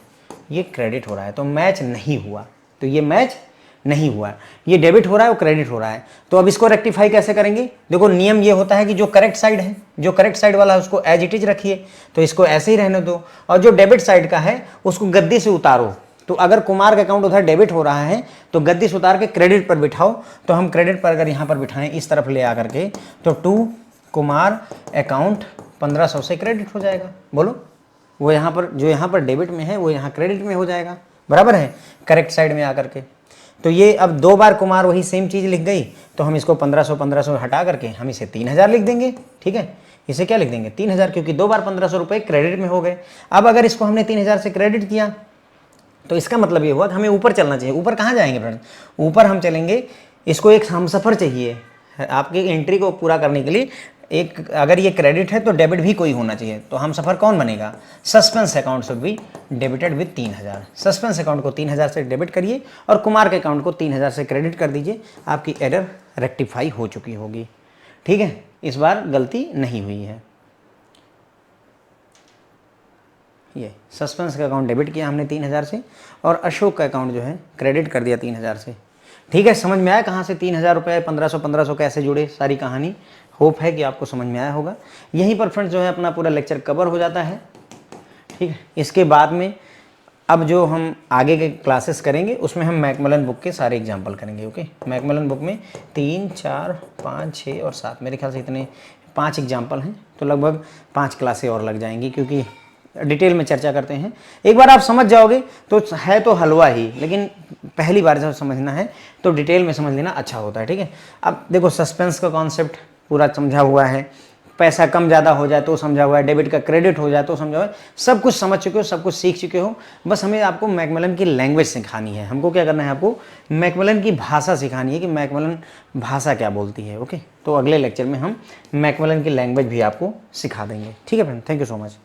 ये क्रेडिट हो रहा है, तो मैच नहीं हुआ, तो ये मैच नहीं हुआ। ये डेबिट हो रहा है और क्रेडिट हो रहा है, तो अब इसको रेक्टिफाई कैसे करेंगे? देखो नियम ये होता है कि जो करेक्ट साइड है, जो करेक्ट साइड वाला है उसको एज इट इज रखिए, तो इसको ऐसे ही रहने दो, और जो डेबिट साइड का है उसको गद्दी से उतारो। तो अगर कुमार का अकाउंट उधर डेबिट हो रहा है तो गद्दी से उतार के क्रेडिट पर बिठाओ। तो हम क्रेडिट पर अगर यहाँ पर बिठाएं इस तरफ ले आकर के, तो टू कुमार अकाउंट 1500 से क्रेडिट हो जाएगा। बोलो, वो यहाँ पर जो यहाँ पर डेबिट में है वो यहाँ क्रेडिट में हो जाएगा, बराबर है, करेक्ट साइड में आकर के। तो ये अब दो बार कुमार वही सेम चीज़ लिख गई, तो हम इसको 1500 हटा करके हम इसे 3000 लिख देंगे, ठीक है। इसे क्या लिख देंगे? 3000, क्योंकि दो बार 1500 रुपये क्रेडिट में हो गए। अब अगर इसको हमने 3000 से क्रेडिट किया तो इसका मतलब ये हुआ कि हमें ऊपर चलना चाहिए। ऊपर कहाँ जाएंगे फ्रेंड्स? ऊपर हम चलेंगे, इसको एक हमसफ़र चाहिए आपकी एंट्री को पूरा करने के लिए। एक अगर ये क्रेडिट है तो डेबिट भी कोई होना चाहिए, तो हम सफ़र कौन बनेगा? Suspense account should be debited with 3000। Suspense account को 3000 से डेबिट करिए और कुमार के अकाउंट को 3000 से क्रेडिट कर दीजिए, आपकी एरर रेक्टिफाई हो चुकी होगी, ठीक है। इस बार गलती नहीं हुई है। ये सस्पेंस का अकाउंट डेबिट किया हमने 3000 से, और अशोक का अकाउंट जो है क्रेडिट कर दिया 3000 से, ठीक है। समझ में आया कहाँ से 3000 रुपये 1500 कैसे जुड़े, सारी कहानी। होप है कि आपको समझ में आया होगा। यहीं पर फ्रेंड्स जो है अपना पूरा लेक्चर कवर हो जाता है, ठीक है। इसके बाद में अब जो हम आगे के क्लासेस करेंगे उसमें हम मैकमिलन बुक के सारे एग्जाम्पल करेंगे, ओके। मैकमिलन बुक में 3, 4, 5, 6 और 7, मेरे ख्याल से इतने 5 एग्जाम्पल हैं, तो लगभग 5 क्लासें और लग जाएंगी, क्योंकि डिटेल में चर्चा करते हैं। एक बार आप समझ जाओगे तो है तो हलवा ही, लेकिन पहली बार जब समझना है तो डिटेल में समझ लेना अच्छा होता है, ठीक है। अब देखो सस्पेंस का कॉन्सेप्ट पूरा समझा हुआ है, पैसा कम ज़्यादा हो जाए तो समझा हुआ है, डेबिट का क्रेडिट हो जाए तो समझा हुआ है, सब कुछ समझ चुके हो, सब कुछ सीख चुके हो। बस हमें आपको मैकमिलन की लैंग्वेज सिखानी है। हमको क्या करना है? आपको मैकमिलन की भाषा सिखानी है कि मैकमिलन भाषा क्या बोलती है, ओके। तो अगले लेक्चर में हम मैकमिलन की लैंग्वेज भी आपको सिखा देंगे, ठीक है friend. Thank you so much.